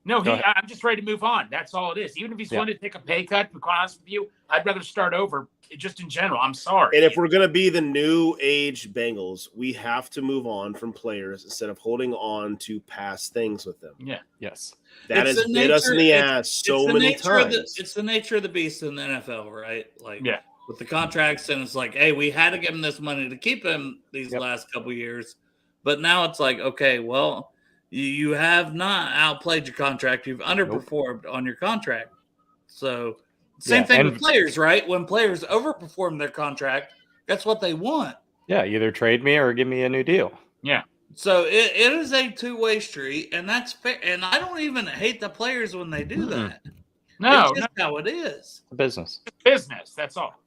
No, Go ahead. I'm just ready to move on. That's all it is. Even if he's Yeah. willing to take a pay cut, to be quite honest with you, I'd rather start over just in general. I'm sorry. And if we're going to be the new age Bengals, we have to move on from players instead of holding on to past things with them. yes. That It's has the bit us in the nature- ass so It's the many nature of times. it's the nature of the beast in the NFL, right? Yeah. With the contracts, and it's hey, we had to give him this money to keep him these Yep. last couple years, but now it's okay, well, you have not outplayed your contract. You've underperformed on your contract. So same Yeah, thing and- with players, right? When players overperform their contract, that's what they want. Yeah, either trade me or give me a new deal. So it is a two-way street, and that's fair. And I don't even hate the players when they do that. no, It's just how it is. It's a business. business. That's all.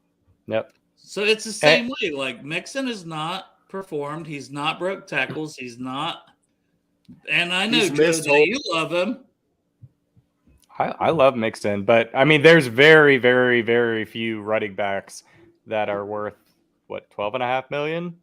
Yep. So it's the same way. Mixon is not performed. He's not broke tackles. He's not. And I know, He's Joe, missed that you love him. I love Mixon, but I mean, there's very, very, very few running backs that are worth what, $12.5 million?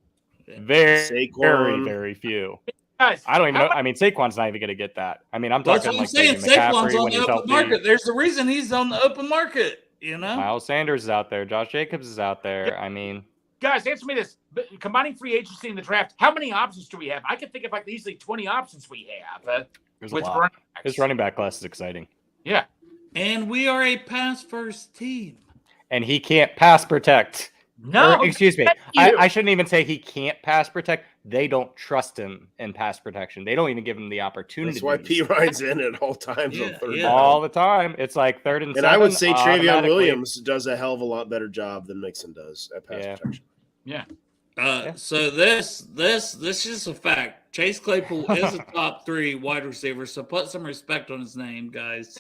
Very, Saquon. very few. Guys, I don't even how know. I mean, Saquon's not even going to get that. I mean, I'm That's talking what I'm like saying. maybe Saquon's McCaffrey on when the he's open healthy. market. There's a reason he's on the open market, you know? Miles Sanders is out there. Josh Jacobs is out there. I mean, Guys, answer me this. Combining free agency and the draft, how many options do we have? I can think of like easily 20 options we have. there's a with lot. running backs. His running back class is exciting. Yeah. And we are a pass-first team. And he can't pass protect. No. Or, excuse me. thank you. I shouldn't even say he can't pass protect. They don't trust him in pass protection. They don't even give him the opportunity. That's why P. Ryan's in at all times Yeah, on third yeah. down. all the time. It's like 3rd and And 7. I would say Travion automatically. Williams does a hell of a lot better job than Mixon does at pass Yeah. protection. Yeah. So this is a fact. Chase Claypool is a top 3 wide receiver, so put some respect on his name, guys.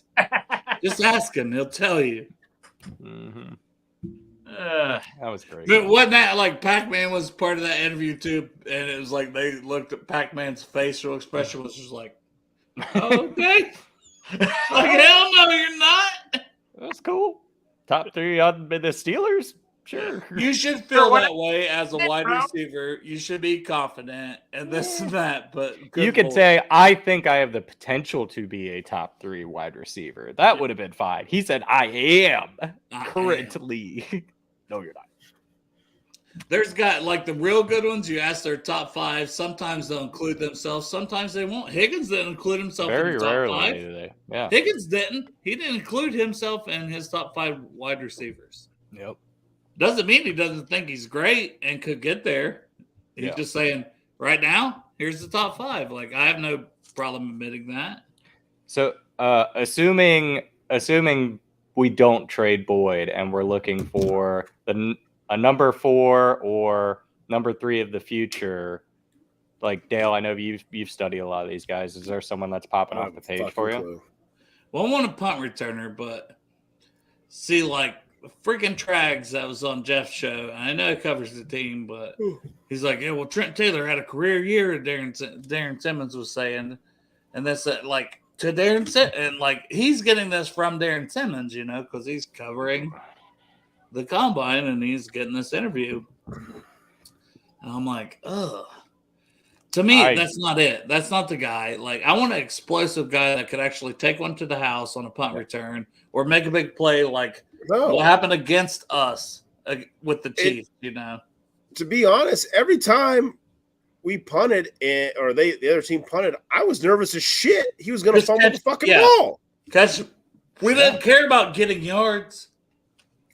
Just ask him; he'll tell you. Mhm. Uh, That was great. But wasn't that like Pac-Man was part of that interview too? And it was like they looked at Pac-Man's facial expression was just like, oh, "Okay, like hell no, you're not." That's cool. Top 3 on the Steelers. Sure. You should feel that way as a wide receiver. You should be confident and this and that. But good You could Lord. say, I think I have the potential to be a top 3 wide receiver. That would have been fine. He said, I am currently. No, you're not. There's got like the real good ones. You ask their top 5. Sometimes they'll include themselves. Sometimes they won't. Higgins didn't include himself Very in the top rarely 5. do they. Yeah. Higgins didn't. He didn't include himself in his top 5 wide receivers. Yep. Doesn't mean he doesn't think he's great and could get there. He's just saying, right now, here's the top 5. Like, I have no problem admitting that. So, assuming we don't trade Boyd and we're looking for a number 4 or number 3 of the future, like Dale, I know you've studied a lot of these guys. Is there someone that's popping off the page for you? Clue. Well, I want a punt returner, but see, like, freaking Trags that was on Jeff's show. I know he covers the team, but he's like, yeah, well, Trent Taylor had a career year, Darren Simmons was saying. And that's like to Darren Simmons. And like he's getting this from Darren Simmons, you know, because he's covering the combine and he's getting this interview. And I'm like, ugh. To me, that's not it. That's not the guy. Like, I want an explosive guy that could actually take one to the house on a punt return or make a big play like what happened against us with the Chiefs, you know. To be honest, every time we punted or the other team punted, I was nervous as shit. He was going to fumble the fucking ball. Because we didn't care about getting yards.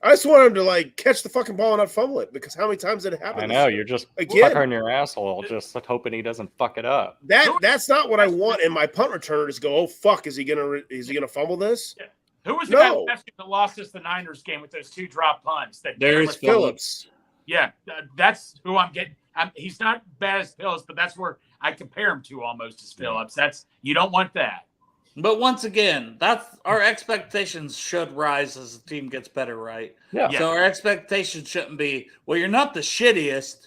I just want him to like catch the fucking ball and not fumble it because how many times did it happen? I know you're just again puckering your asshole, just hoping he doesn't fuck it up. That's not what I want in my punt returner. Is go, oh fuck, is he gonna fumble this? Yeah. Who was the guy that lost us the Niners game with those 2 drop punts? There's Phillips. Yeah, that's who I'm getting. He's not bad as Phillips, but that's where I compare him to almost as Phillips. That's you don't want that. But once again, that's our expectations should rise as the team gets better, right? Yeah. So our expectations shouldn't be, well, you're not the shittiest.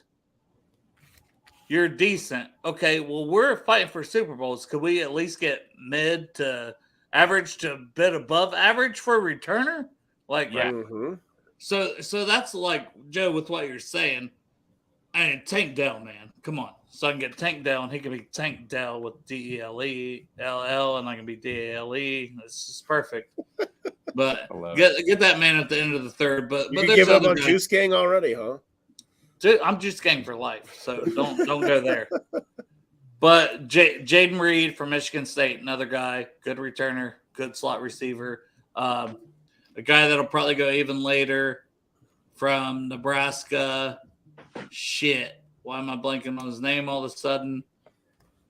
You're decent. Okay, well, we're fighting for Super Bowls. Could we at least get mid to average to a bit above average for a returner? Like, Mm-hmm. So that's like, Joe, with what you're saying. I mean, Tank Dell, man. Come on. So I can get Tank Dell, and he can be Tank Dell with D-E-L-E-L-L, and I can be D-A-L-E. This is perfect. But get that man at the end of the third. But You there's give up other on guys. Juice Gang already, huh? Dude, I'm Juice Gang for life, so don't go there. But Jaden Reed from Michigan State, another guy, good returner, good slot receiver. A guy that'll probably go even later from Nebraska. Shit. Why am I blanking on his name all of a sudden?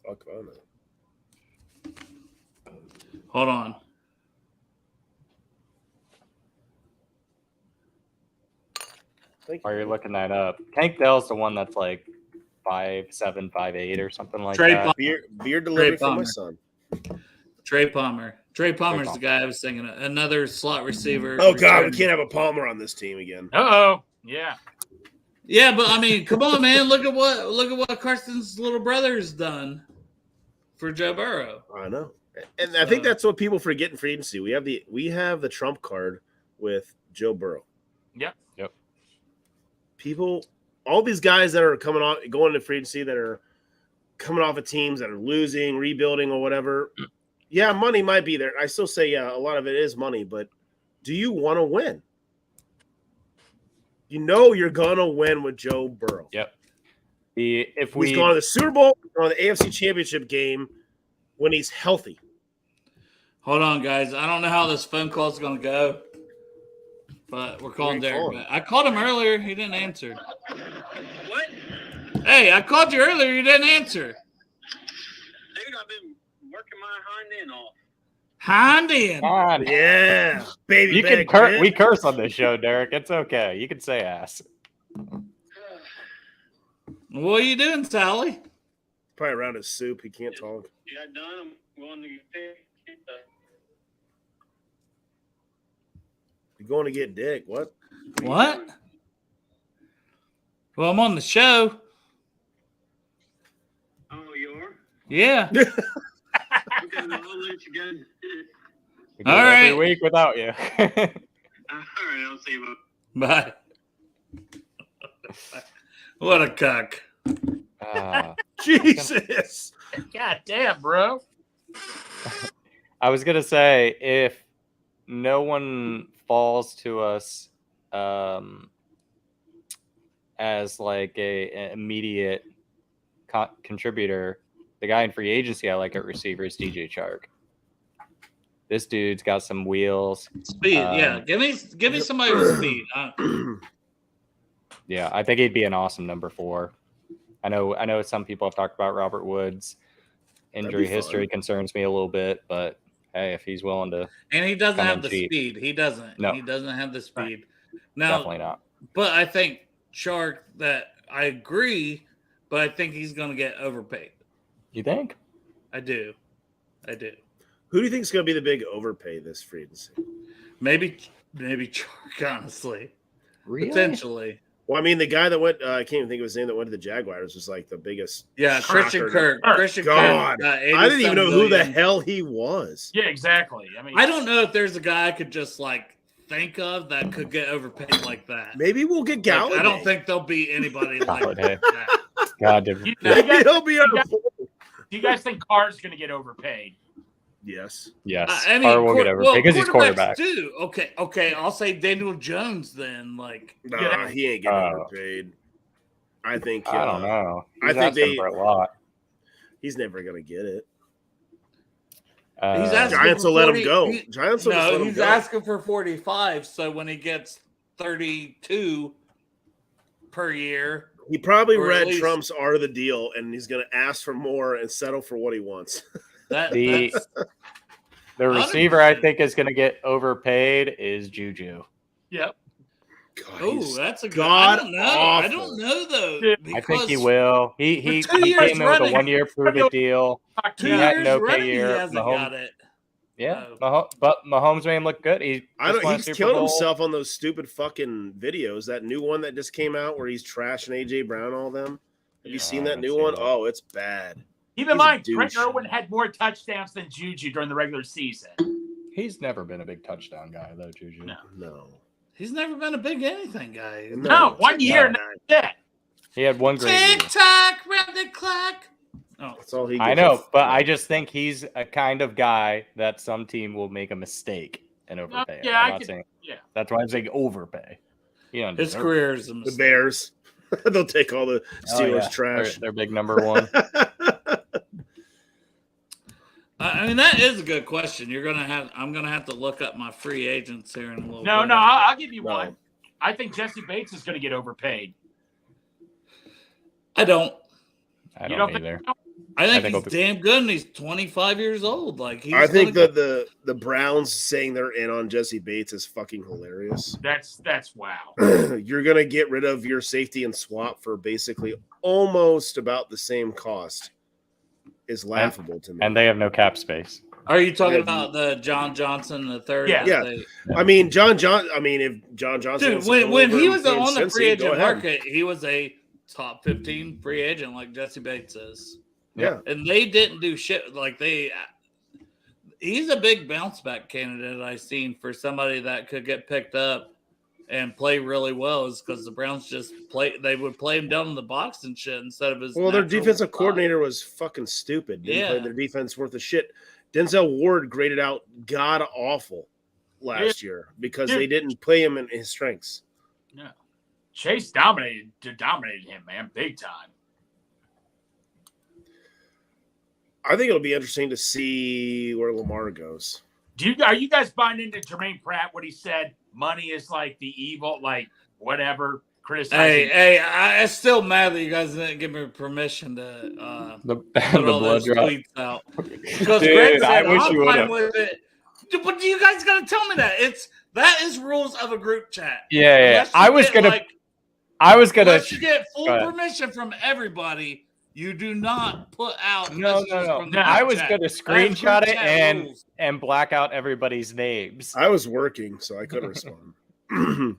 Fuck on it. Hold on. While you're looking that up, Tank Dell's the one that's like 5'7", 5'8", or something like Trey that. Beer delivery for my son. Trey Palmer. Trey Palmer's the guy I was thinking of. Another slot receiver. Oh God, we can't have a Palmer on this team again. Uh-oh. Yeah. Yeah, but I mean, come on, man. Look at what Carson's little brother's done for Joe Burrow. I know. And I think that's what people forget in free agency. We have the trump card with Joe Burrow. Yep. People, all these guys that are going into free agency that are coming off of teams that are losing, rebuilding, or whatever. Yeah, money might be there. I still say, a lot of it is money, but do you want to win? You know you're gonna win with Joe Burrow. Yep. He's going to the Super Bowl or the AFC Championship game when he's healthy. Hold on, guys. I don't know how this phone call is going to go, but we're calling Derek. I called him earlier. He didn't answer. What? Hey, I called you earlier. You didn't answer. Dude, I've been working my Hind end. Yeah, baby. You can curse. We curse on this show, Derek. It's okay. You can say ass. What are you doing, Sally? Probably around his soup. He can't talk. You got done? I'm going to get You're going to get dick. What? What? Well, I'm on the show. Oh, you are? Yeah. Okay, I'll let you go. We do All it right. every week without you. All right, I'll see you. Bye. What a cuck. Jesus. God damn, bro. I was gonna say, if no one falls to us as like an immediate contributor, the guy in free agency I like at receiver is DJ Chark. This dude's got some wheels. Speed, yeah. Give me somebody with speed. Yeah, I think he'd be an awesome number 4. I know some people have talked about Robert Woods. Injury history concerns me a little bit, but hey, if he's willing to, and he doesn't have the cheap. speed. He doesn't. No. He doesn't have the speed. Now, definitely not. But I think Shark. That I agree, but I think he's going to get overpaid. You think? I do. Who do you think is going to be the big overpay this free agency? Maybe Shark. Honestly, Really? Potentially. Well, I mean, the guy that went, I can't even think of his name, that went to the Jaguars was like the biggest. Yeah, Christian Kirk. Christian God. Kirk. I didn't even know who the hell he was. Yeah, exactly. I mean, I don't know if there's a guy I could just like think of that could get overpaid like that. Maybe we'll get Galladay. Like, I don't think there'll be anybody like that. God, He'll be on. Do you guys think Carr's going to get overpaid? Yes. Yes. I mean, Carr will get overpaid because he's quarterback. Too. Okay. I'll say Daniel Jones then. Like, nah, he ain't getting overpaid. I think. I don't know. I think asking for a lot. He's never gonna get it. He's asking Giants for will let 40, him go. Giants will just let him he's go. asking for 45. So when he gets 32 per year, he probably or read at least- Trump's art of the deal, and he's gonna ask for more and settle for what he wants. The receiver I think is going to get overpaid is Juju. Yep. Oh, that's a good. God I don't know. awful. I don't know though. I think he will. He For 2 years came in with a running- 1-year prove-it deal. 2 He had years no running, year. he hasn't Mahomes- got it. Yeah, but Mahomes made him look good. He He's killed himself on those stupid fucking videos. That new one that just came out where he's trashing AJ Brown, all them. Have you seen that new one? Oh, it's bad. Keep in He's a mind, douche. Trent Irwin had more touchdowns than Juju during the regular season. He's never been a big touchdown guy though, Juju. No. He's never been a big anything guy. No, 1 year, and that's it. He had one great year. Tick tock, round the clock. Oh, That's all he I gets. know, but I just think he's a kind of guy that some team will make a mistake and overpay. him. yeah, I'm I not could- saying yeah. that's why I'm saying overpay. Yeah, his career is a The mistake. Bears. They'll take all the Steelers trash. They're big number 1. I mean, that is a good question. I'm gonna have to look up my free agents here in a little bit. No, I'll give you No. one. I think Jesse Bates is going to get overpaid. I don't. I You don't don't either. think? I think think he's he'll be- damn good, and he's 25 years old. Like he's I think gonna that the Browns saying they're in on Jesse Bates is fucking hilarious. That's wow. You're gonna get rid of your safety and swap for basically almost about the same cost. Is laughable to me. And they have no cap space. Are you talking about the John Johnson the third? Yeah. Yeah. I mean, if John Johnson Dude, wants to come when over he and was play in on the Cincy, free go agent ahead. market, he was a top 15 free agent, like Jesse Bates is. Yeah. And they didn't do shit. Like he's a big bounce back candidate I've seen for somebody that could get picked up and play really well, is because the Browns they would play him down in the box and shit instead of his. Well, their natural defensive spot. coordinator was fucking stupid. Didn't play Yeah. their defense worth a shit. Denzel Ward graded out god awful last year because they didn't play him in his strengths. No. Chase dominated him, man, big time. I think it'll be interesting to see where Lamar goes. Are you guys buying into Jermaine Pratt? What he said? Money is like the evil, like whatever. Criticizing. Hey, I'm still mad that you guys didn't give me permission to The put all blood those drop. tweets out. Because Dude, Greg said, I wish I'm you fine would've. with it. Dude, but you guys got to tell me that. That is rules of a group chat. Yeah. Unless you I was get, gonna. unless you get full Go ahead. permission from everybody, you do not put out No. messages from the I group was chat. gonna That's screenshot group it chat rules. and black out everybody's names. I was working, so I couldn't respond.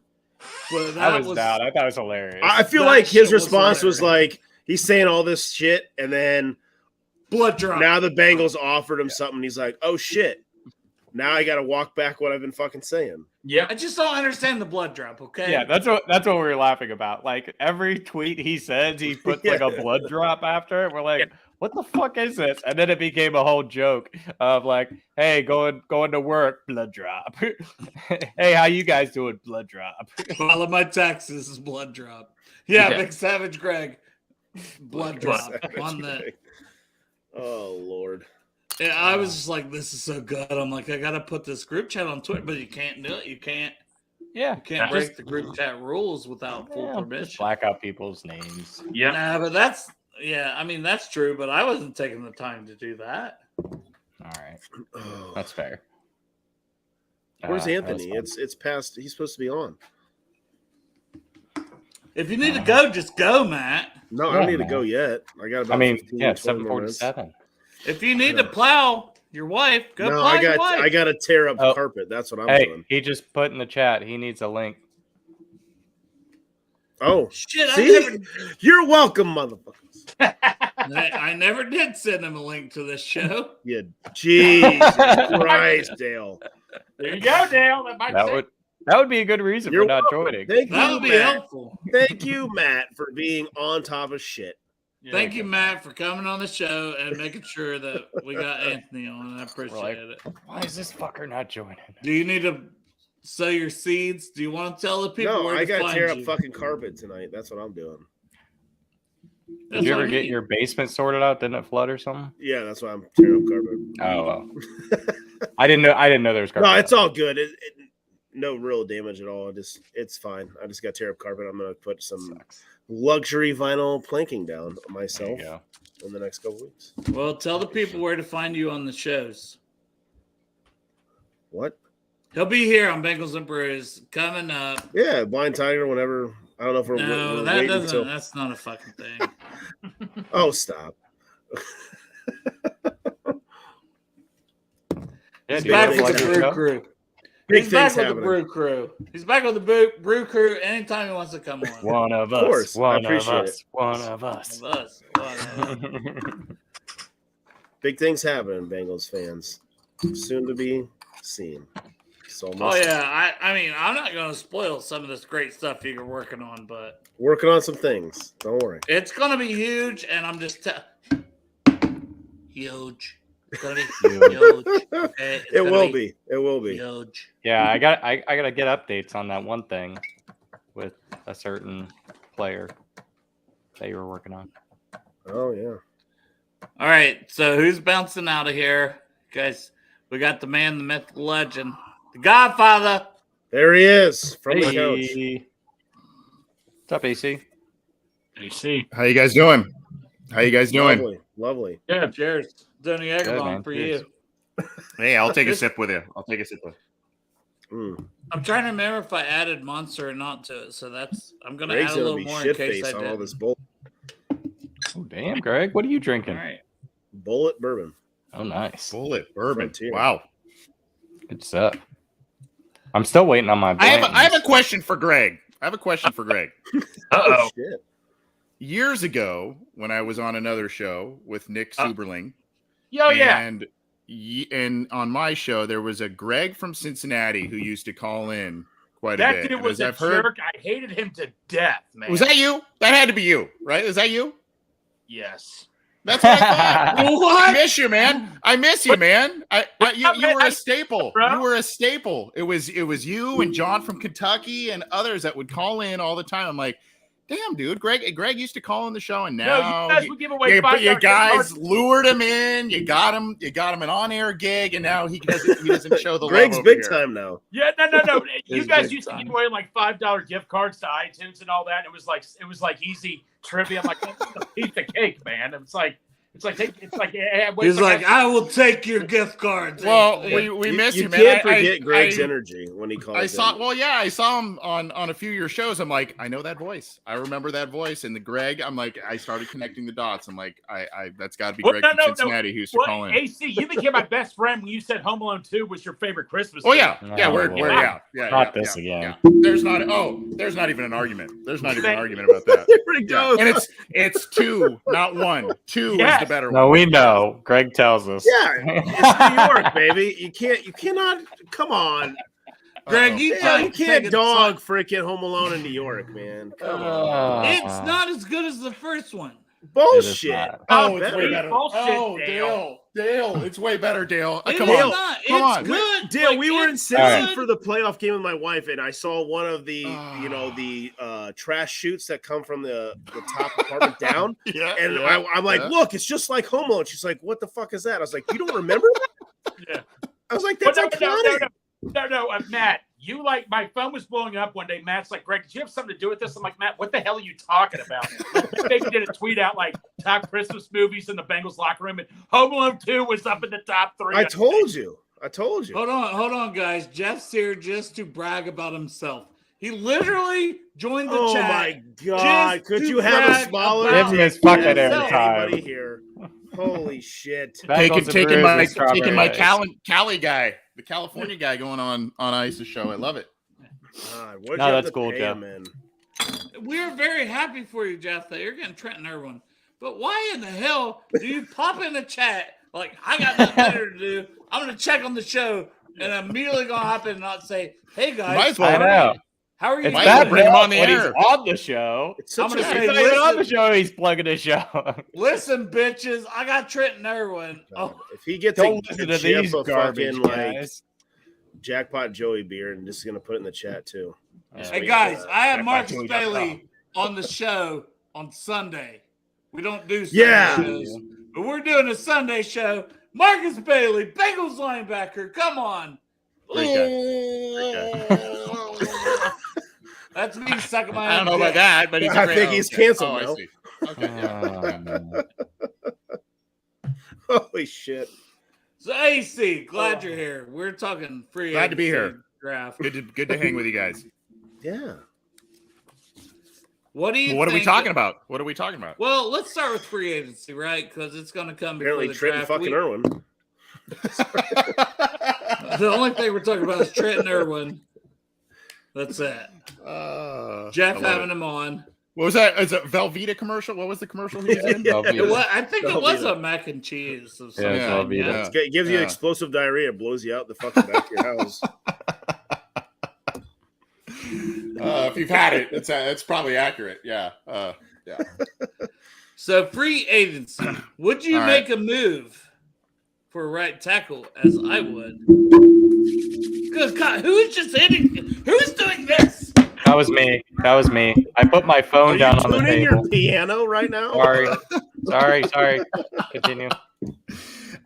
But I was down. I thought it was hilarious. I feel That like his shit was response was hilarious. like, he's saying all this shit, and then blood drop. now the Bengals offered him something. He's like, oh, shit. Now I got to walk back what I've been fucking saying. Yeah. I just don't understand the blood drop, okay? Yeah, that's what we were laughing about. Like every tweet he says, he puts like a blood drop after it. We're like, what the fuck is this? And then it became a whole joke of like, hey, going to work, blood drop. Hey, how you guys doing? Blood drop. Follow my taxes, blood drop. Yeah, Yeah. Big Savage Greg. Blood drop Savage on that. Greg. Oh, Lord. Yeah, I was just like, this is so good. I'm like, I gotta put this group chat on Twitter, but you can't do it. You can't Yeah, break the group chat rules without full just permission. black out people's names. Yeah. Nah, but that's true, but I wasn't taking the time to do that. All right, Oh. that's fair. Where's that was Anthony? fun. It's past. He's supposed to be on. If you need to go, just go, Matt. No, I Yeah, don't need to man. go yet. I got about 15, 20 more minutes. 7:47. If you need to plow your wife, go No, plow your wife. I got to tear up Oh. carpet. That's what I'm Hey, doing. he just put in the chat. He needs a link. Oh, Shit, see? You're welcome, motherfuckers. I never did send him a link to this show. Yeah, Jesus Christ, Dale. There you go, Dale. That would be a good reason You're for not welcome. joining. Thank That you, would be Matt. helpful. Thank you, Matt, for being on top of shit. Thank you, Matt, for coming on the show and making sure that we got Anthony on. I appreciate it. Why is this fucker not joining? Do you need to sow your seeds? Do you want to tell the people No, where I to got to find tear you? up fucking carpet tonight. That's what I'm doing. Did you what ever I get mean. your basement sorted out? Didn't it flood or something? Yeah, that's why I'm tearing up carpet. Oh, well. I didn't know there was carpet. No, it's all good. No real damage at all. It's fine. I just got to tear up carpet. I'm gonna put some Sucks. luxury vinyl planking down There myself you go. in the next couple weeks. Well, tell the people where to find you on the shows. What? He'll be here on Bengals and Brews coming up. Yeah, Blind Tiger. Whenever. I don't know if we're, No, we're that waiting doesn't. until. That's not a fucking thing. Oh, stop. Yeah, He's dude, back big with things the happen. Brew Crew. Big He's back things with the happening. Brew Crew. He's back with the Brew Crew anytime he wants to come on. One of us. course, I One of appreciate us. it. One of us. Of us. Big things happening, Bengals fans. Soon to be seen. It's almost Oh yeah, I mean, I'm not going to spoil some of this great stuff you're working on, but working on some things. Don't worry. it's going to be huge, and I'm just huge. It's going to be Huge. huge. Okay? It's It gonna will be. It will be. huge. Yeah, I got to get updates on that one thing with a certain player that you were working on. Oh yeah. All right, so who's bouncing out of here, guys? We got the man, the myth, the legend, the Godfather. There he is from the couch. Hey. What's up, AC? AC. How you guys doing? How you guys doing? Lovely. Lovely. Yeah, cheers. Donny Good, Egerlon man. for Cheers. you. Hey, I'll take a sip with you. I'll take a sip with Mm. I'm trying to remember if I added Monster or not to it, so I'm going to Greg's add a gonna little be more in shit case I faced on all did. this Oh, damn, Greg. What are you drinking? All right. bullet bourbon. Oh, nice. Bullet bourbon. Frontier. Wow. Good stuff. I'm still waiting on my. I have a Blanton's. question for Greg. Uh-oh. Shit. Years ago, when I was on another show with Nick Suberling, Oh, yeah. and on my show there was a Greg from Cincinnati who used to call in quite a That bit. dude And was as a I've heard, jerk. I hated him to death, man. was that you? That had to be you, right? Is that you? Yes. That's what I thought. What? I miss you, man. I miss you, man. You were a staple. Bro. You were a staple. It was you and John from Kentucky and others that would call in all the time. I'm like, damn, dude. Greg used to call in the show, and No, now you guys would give away $5 you guys cards. lured him in. You got him an on-air gig, and now he doesn't show the Greg's love big over here. time now. Yeah, no. You His guys big used to time. give away like $5 gift cards to iTunes and all that. It was like easy trivia. I'm like, that's a piece of cake, man. He's like, I will take your gift cards. Well, we miss you, You man. can't forget Greg's I energy when he calls. I saw him on a few of your shows. I'm like, I know that voice. I remember that voice. And the Greg, I'm like, I started connecting the dots. I'm like, I that's got to be Greg from Cincinnati who used to call in. AC, you became my best friend when you said Home Alone 2 was your favorite Christmas Oh movie. yeah, Oh, yeah, Lord. Not this again. There's not even an argument. There's not even an argument about that. There it goes. And it's two, not one. Two Yes. is the better No, one. we know. Greg tells us. Yeah, it's New York, baby. You cannot. Come on, Greg, you can't dog freaking Home Alone in New York, man. Come on. It's not as good as the first one. Bullshit. not. Oh, it's Dale, way better. bullshit, Oh, Dale. Dale, it's way better, Dale. It Come is on. not. Come It's on. good. Dale, Like, we were in it's Cincy good. for the playoff game with my wife, and I saw one of the, trash chutes that come from the top apartment down. Yeah, And yeah, I'm like, yeah. look, it's just like Home Alone. She's like, what the fuck is that? I was like, you don't remember that? Yeah. I was like, But that's iconic. no, Matt, you like my phone was blowing up one day. Matt's like, Greg, did you have something to do with this? I'm like, Matt, what the hell are you talking about? Maybe did a tweet out like top Christmas movies in the Bengals locker room, and Home Alone 2 was up in the top 3. I told you. Hold on, guys. Jeff's here just to brag about himself. He literally joined the Oh chat. my God. just Could to you have a brag smaller about Give him his fucking himself. airtime. anybody here? Holy shit. Taking my Strawberry Cali guy, the California guy going on Ice's show. I love it. God, what'd No, you have that's to cool, pay Jeff. him in? We're very happy for you, Jeff, that you're getting Trenton Irwin. But why in the hell do you pop in the chat like, I got nothing better to do? I'm going to check on the show and I'm immediately going to hop in and not say, hey, Might guys, as well. I know. how are you? It's Might doing? as well bad bring him on the when air. he's on the show. It's such I'm gonna a say, He's not even on the listen. show. He's plugging the show. Listen, bitches, I got Trenton Irwin. God. Oh, If he gets Don't a listen to chip these of garbage fucking like guys. Jackpot Joey beer, and just gonna put it in the chat too. hey, guys, I have Marcus Jackpotjoey.com. Bailey on the show on Sunday. We don't do Sunday Yeah. shows, but we're doing a Sunday show. Marcus Bailey, Bengals linebacker. Come on. That's me sucking my I don't own know about dick. that, but he's I a great- think he's okay. canceled Oh, I now. see. Okay, yeah. Holy shit! So, AC, glad you're here. We're talking free Glad to be agency here. draft. Good to hang with you guys. Yeah. What do you What are we think- talking about? What are we talking about? Well, let's start with free agency, right? Because it's going to come before Apparently, the Trenton draft. fucking Irwin. The only thing we're talking about is Trenton Irwin. That's it. Jeff I love having it. him on. What was that? Is it Velveeta commercial? What was the commercial he was in? Yeah. I think it was a mac and cheese. Of some Yeah, kind, Velveeta. It gives you Yeah. explosive diarrhea, blows you out the fucking back of your house. If you've had it, it's probably accurate. Yeah. So free agency. Would you All make a move for a right tackle as I would? Good God, who's just hitting? Who's doing this? That was me. I put my phone Are down you on the tuning table. your piano right now? Sorry. Continue.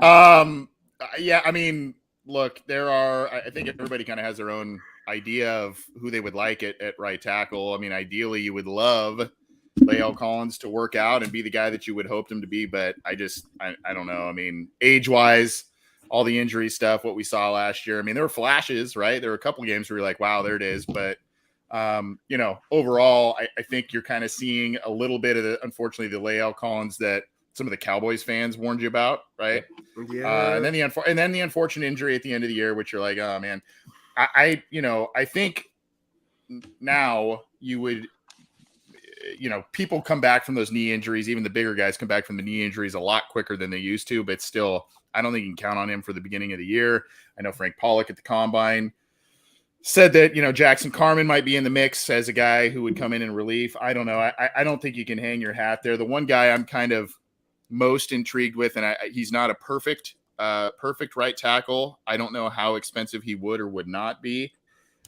Yeah. I mean, look, I think everybody kind of has their own idea of who they would like at right tackle. I mean, ideally, you would love Lael Collins to work out and be the guy that you would hope him to be, but I don't know. I mean, age-wise, all the injury stuff, what we saw last year. I mean, there were flashes, right? There were a couple of games where you're like, wow, there it is. But, overall, I think you're kind of seeing a little bit of unfortunately, the Lael Collins that some of the Cowboys fans warned you about, right? Yeah. And then the unfortunate injury at the end of the year, which you're like, oh man, I think now you would, people come back from those knee injuries. Even the bigger guys come back from the knee injuries a lot quicker than they used to, but still, I don't think you can count on him for the beginning of the year. I know Frank Pollock at the Combine said that, Jackson Carman might be in the mix as a guy who would come in relief. I don't know. I don't think you can hang your hat there. The one guy I'm kind of most intrigued with, and he's not a perfect right tackle. I don't know how expensive he would or would not be,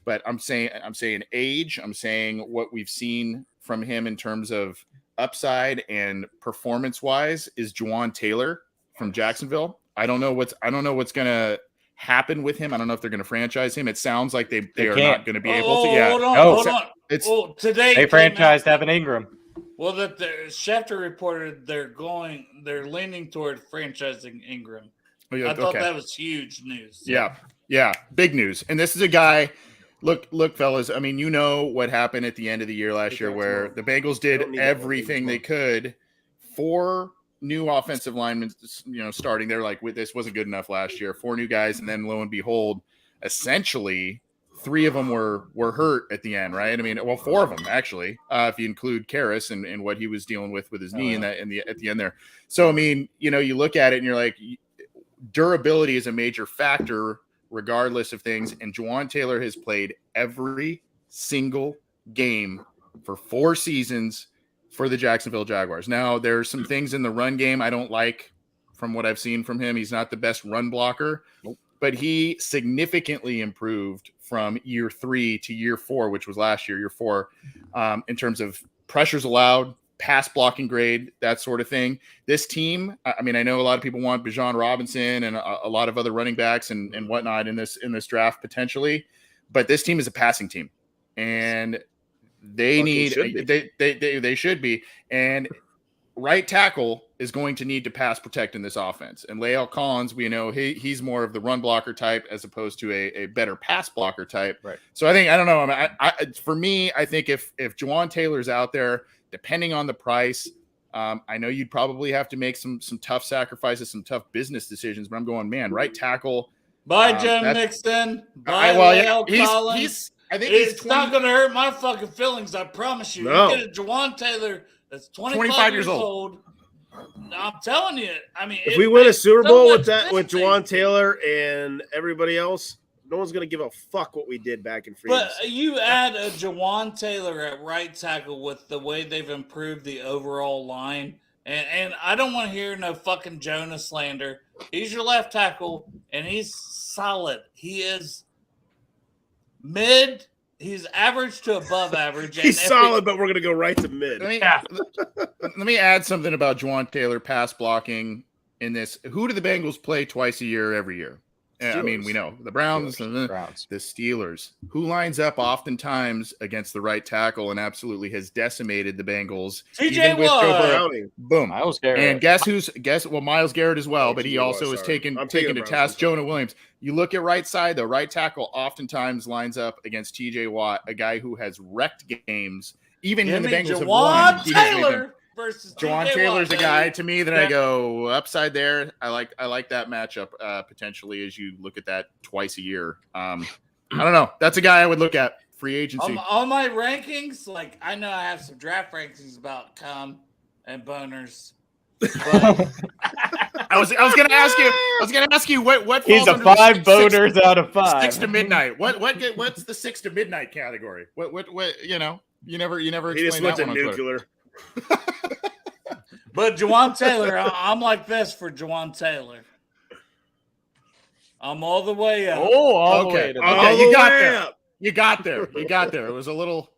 but I'm saying age. I'm saying what we've seen from him in terms of upside and performance wise is Juwan Taylor from Jacksonville. I don't know what's going to happen with him. I don't know if they're going to franchise him. It sounds like they are not going to be able to. Yeah. Hold on. Today they franchised Evan Ingram. Well, Schefter reported they're leaning toward franchising Ingram. Oh, yeah, I thought that was huge news. Yeah, big news. And this is a guy. Look, fellas. I mean, what happened at the end of the year last year, where the Bengals did everything they could. 4 new offensive linemen, starting. They're like, this wasn't good enough last year. 4 new guys, and then lo and behold, essentially 3 of them were hurt at the end, right? I mean, well, 4 of them actually, if you include Karras and what he was dealing with his knee at the end there. So I mean, you look at it and you're like, durability is a major factor regardless of things. And Juwan Taylor has played every single game for 4 seasons for the Jacksonville Jaguars. Now, there's some things in the run game I don't like from what I've seen from him. He's not the best run blocker, but he significantly improved from year 3 to year 4, which was last year 4, in terms of pressures allowed, pass blocking grade, that sort of thing. This team, I mean, I know a lot of people want Bijan Robinson and a lot of other running backs and whatnot in this draft potentially, but this team is a passing team, and they should be. And right tackle is going to need to pass protect in this offense. And Lael Collins, we know he's more of the run blocker type as opposed to a better pass blocker type. Right. So I think, I don't know. For me, I think if Juwan Taylor's out there, depending on the price, I know you'd probably have to make some tough sacrifices, some tough business decisions, but I'm going, man, right tackle. Bye, Jim Mixon. Bye, Lael Collins. I think it's not going to hurt my fucking feelings. I promise you. No. You get a Juwan Taylor that's 25 years old. I'm telling you. I mean, if we win a Super Bowl with Juwan Taylor and everybody else, no one's going to give a fuck what we did back in free agency. But you add a Juwan Taylor at right tackle with the way they've improved the overall line, and I don't want to hear no fucking Jonah slander. He's your left tackle, and he's solid. He is mid. He's average to above average. He's solid, but we're going to go right to mid. Let me add something about Juwan Taylor pass blocking in this. Who do the Bengals play twice a year every year? Steelers. I mean, we know the Browns, the Steelers. Who lines up oftentimes against the right tackle and absolutely has decimated the Bengals. TJ Watt. Boom. Myles Garrett. And Myles Garrett as well, but he also is taken to task Jonah Williams. You look at right side, though, right tackle oftentimes lines up against TJ Watt, a guy who has wrecked games, even when the Bengals have won. Taylor versus Juwan Taylor's a guy to me that I go upside there. I like that matchup potentially as you look at that twice a year. I don't know. That's a guy I would look at free agency. On my rankings, like I know I have some draft rankings about cum and boners. But I was gonna ask you what he's a 5 boners out of 5. 6 to midnight. What's the 6 to midnight category? What you never He explained just went that to one on nuclear. But Juwan Taylor, I'm like this for Juwan Taylor. I'm all the way up. Oh, okay. The You got there. It was a little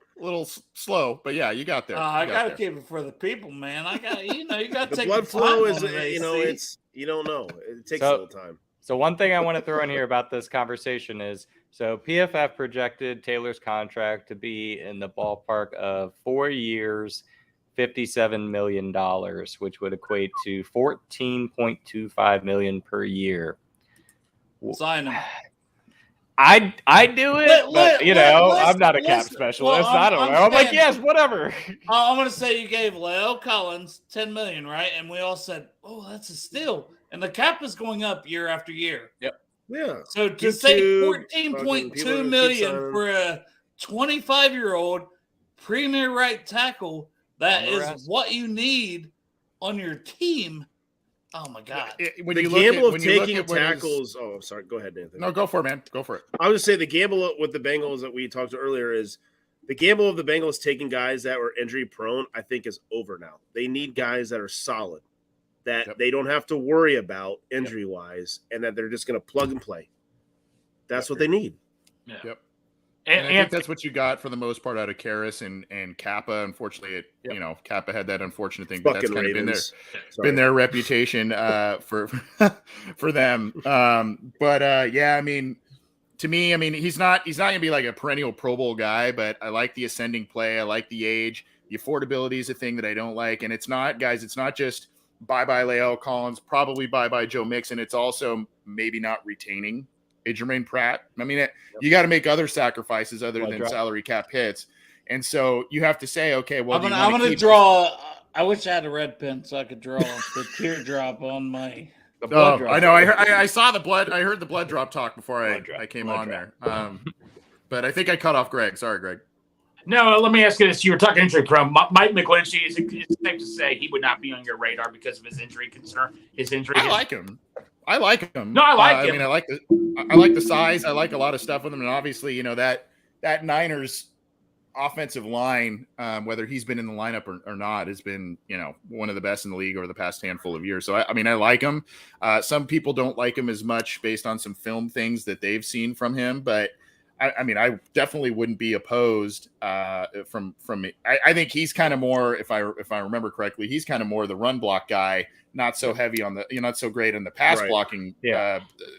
slow, but yeah, you got there. I gotta keep it for the people, man. I got you got to The take blood the flow time is, on it, it's you don't know. It takes a little time. So one thing I want to throw in here about this conversation is, so PFF projected Taylor's contract to be in the ballpark of 4 years, $57 million, which would equate to $14.25 million per year. Sign him. I'd do it, but I'm not a cap specialist. well, I don't know. I'm like, yes, whatever. I'm going to say you gave Leo Collins $10 million, right? And we all said, "Oh, that's a steal." And the cap is going up year after year. Yep. Yeah. So to say $14.2 million for a 25-year-old premier right tackle, that is what you need on your team. Oh my God! When the gamble of taking tackles. Oh, sorry. Go ahead, Anthony. No, go for it, man. Go for it. I would say the gamble with the Bengals that we talked to earlier is the gamble of the Bengals taking guys that were injury prone. I think is over now. They need guys that are solid, that they don't have to worry about injury wise, and that they're just going to plug and play. That's what they need. Yeah. Yep. And I think that's what you got for the most part out of Karras and Kappa. Unfortunately, Kappa had that unfortunate thing, but that's kind of been their reputation for them. Yeah, I mean, to me, I mean, he's not going to be like a perennial Pro Bowl guy, but I like the ascending play. I like the age. The affordability is a thing that I don't like, and it's not just bye-bye Lael Collins, probably bye-bye Joe Mixon. It's also maybe not retaining a Jermaine Pratt. I mean, you got to make other sacrifices other than salary cap hits. And so you have to say, okay, well, I'm going to draw. I wish I had a red pen so I could draw the teardrop on my. I know. I saw the blood. I heard the blood drop talk before I came on there. But I think I cut off Greg. Sorry, Greg. No, let me ask you this. You were talking injury prone. Mike McGlinchey, is it safe to say he would not be on your radar because of his injury concern? I like him. I like him. No, I like him. I mean, I like the size. I like a lot of stuff with him. And obviously, that Niners offensive line, whether he's been in the lineup or not, has been, one of the best in the league over the past handful of years. So, I mean, I like him. Some people don't like him as much based on some film things that they've seen from him. But, I mean, I definitely wouldn't be opposed from me. I think he's kind of more, if I remember correctly, he's kind of more the run block guy, not so heavy on the, not so great on the pass blocking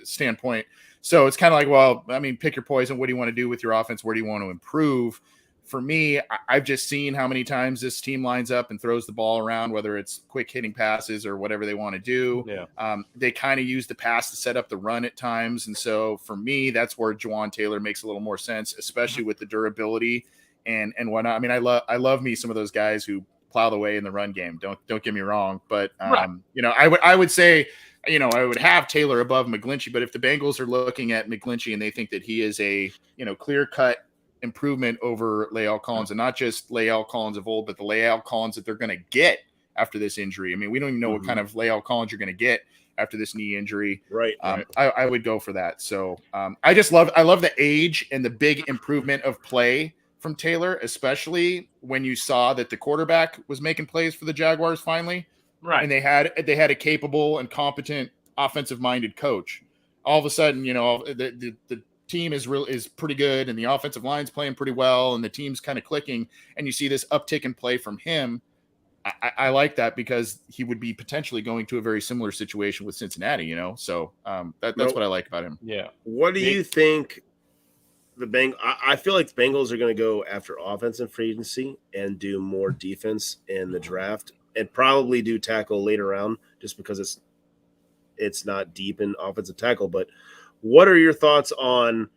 standpoint. So it's kind of like, well, I mean, pick your poison. What do you want to do with your offense? Where do you want to improve? For me, I've just seen how many times this team lines up and throws the ball around, whether it's quick hitting passes or whatever they want to do. Yeah. They kind of use the pass to set up the run at times. And so for me, that's where Juwan Taylor makes a little more sense, especially with the durability and whatnot. I mean, I love me some of those guys who plow the way in the run game. Don't get me wrong. But, I would say, I would have Taylor above McGlinchey, but if the Bengals are looking at McGlinchey and they think that he is a, clear cut improvement over Lael Collins, and not just Lael Collins of old, but the Lael Collins that they're going to get after this injury. I mean, we don't even know what kind of Lael Collins you're going to get after this knee injury. Right. I would go for that. So I love the age and the big improvement of play from Taylor, especially when you saw that the quarterback was making plays for the Jaguars finally. Right. And they had a capable and competent offensive minded coach. All of a sudden, the team is pretty good and the offensive line's playing pretty well and the team's kind of clicking, and you see this uptick in play from him. I like that because he would be potentially going to a very similar situation with Cincinnati, so that's what I like about him. Yeah. What do you think I feel like the Bengals are going to go after offense in free agency and do more defense in the draft and probably do tackle later round just because it's not deep in offensive tackle. But what are your thoughts on,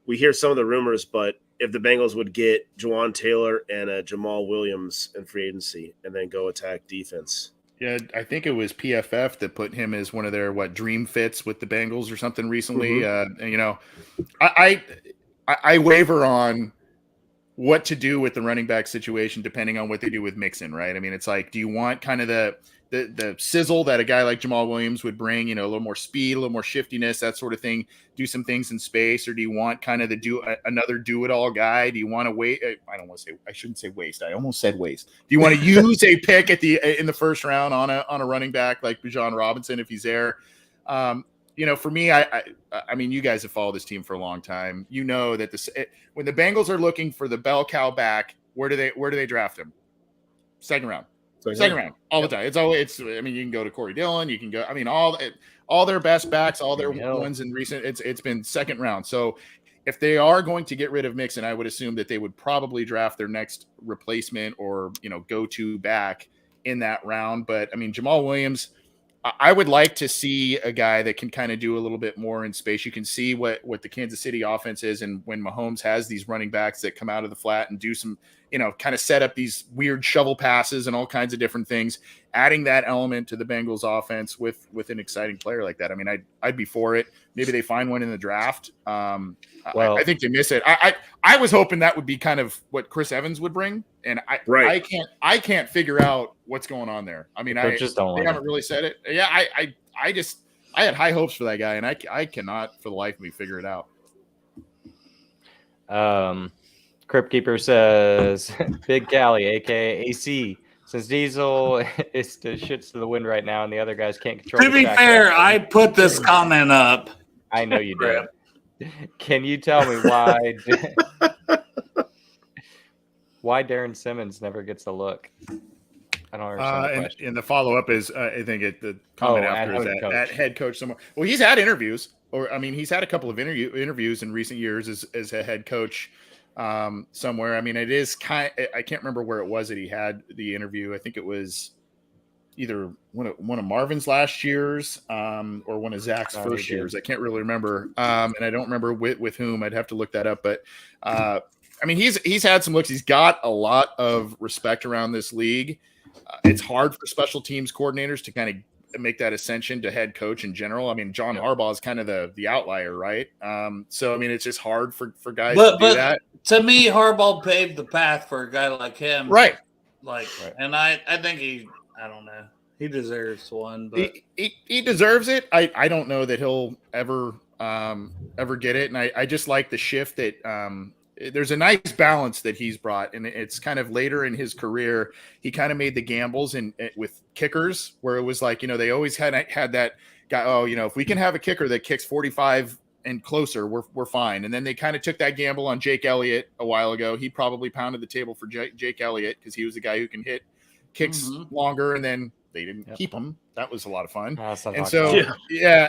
we hear some of the rumors, but if the Bengals would get Juwan Taylor and Jamal Williams in free agency and then go attack defense? Yeah, I think it was PFF that put him as one of their dream fits with the Bengals or something recently. I waver on what to do with the running back situation depending on what they do with Mixon, right? I mean, it's like, do you want kind of the sizzle that a guy like Jamal Williams would bring, a little more speed, a little more shiftiness, that sort of thing, do some things in space, or do you want kind of another do-it-all guy? Do you want to wait? I shouldn't say waste. I almost said waste. Do you want to use a pick in the first round on a running back like Bijan Robinson if he's there? For me, I mean, you guys have followed this team for a long time. You know that when the Bengals are looking for the bell cow back, where do they draft him? Second round. Second round all the time. I mean, you can go to Corey Dillon. You can go. I mean, all their best backs, all their ones in recent. It's been second round. So if they are going to get rid of Mixon, I would assume that they would probably draft their next replacement or go-to back in that round. But I mean, Jamal Williams, I would like to see a guy that can kind of do a little bit more in space. You can see what the Kansas City offense is, and when Mahomes has these running backs that come out of the flat and do some, kind of set up these weird shovel passes and all kinds of different things, adding that element to the Bengals offense with an exciting player like that. I mean, I'd be for it. Maybe they find one in the draft. I think they miss it. I was hoping that would be kind of what Chris Evans would bring, and I can't figure out what's going on there. I mean, they haven't really said it. Yeah, I had high hopes for that guy, and I cannot for the life of me figure it out. Crypt Keeper says Big Cali, aka AC. Since Diesel is to shits to the wind right now, and the other guys can't control. To be fair, I put this comment up. I know you did. Can you tell me why Darren Simmons never gets a look? I don't understand the question. And the follow-up is, I think the comment after is at head coach somewhere. Well, he's had interviews, he's had a couple of interviews in recent years as a head coach somewhere. I mean, it is I can't remember where it was that he had the interview. I think it was either one of Marvin's last years or one of Zach's first years. I can't really remember. And I don't remember with whom. I'd have to look that up. But I mean, he's had some looks. He's got a lot of respect around this league. It's hard for special teams coordinators to kind of make that ascension to head coach in general. I mean, John Harbaugh is kind of the outlier, right? So, I mean, it's just hard for guys to do that. To me, Harbaugh paved the path for a guy like him. Right. And I think I don't know. He deserves one, but he deserves it. I don't know that he'll ever get it. And I just like the shift that there's a nice balance that he's brought, and it's kind of later in his career. He kind of made the gambles with kickers where it was like, they always had that guy. Oh, if we can have a kicker that kicks 45 and closer, we're fine. And then they kind of took that gamble on Jake Elliott a while ago. He probably pounded the table for Jake Elliott because he was a guy who can hit kicks longer, and then they didn't keep him. That was a lot of fun. And so,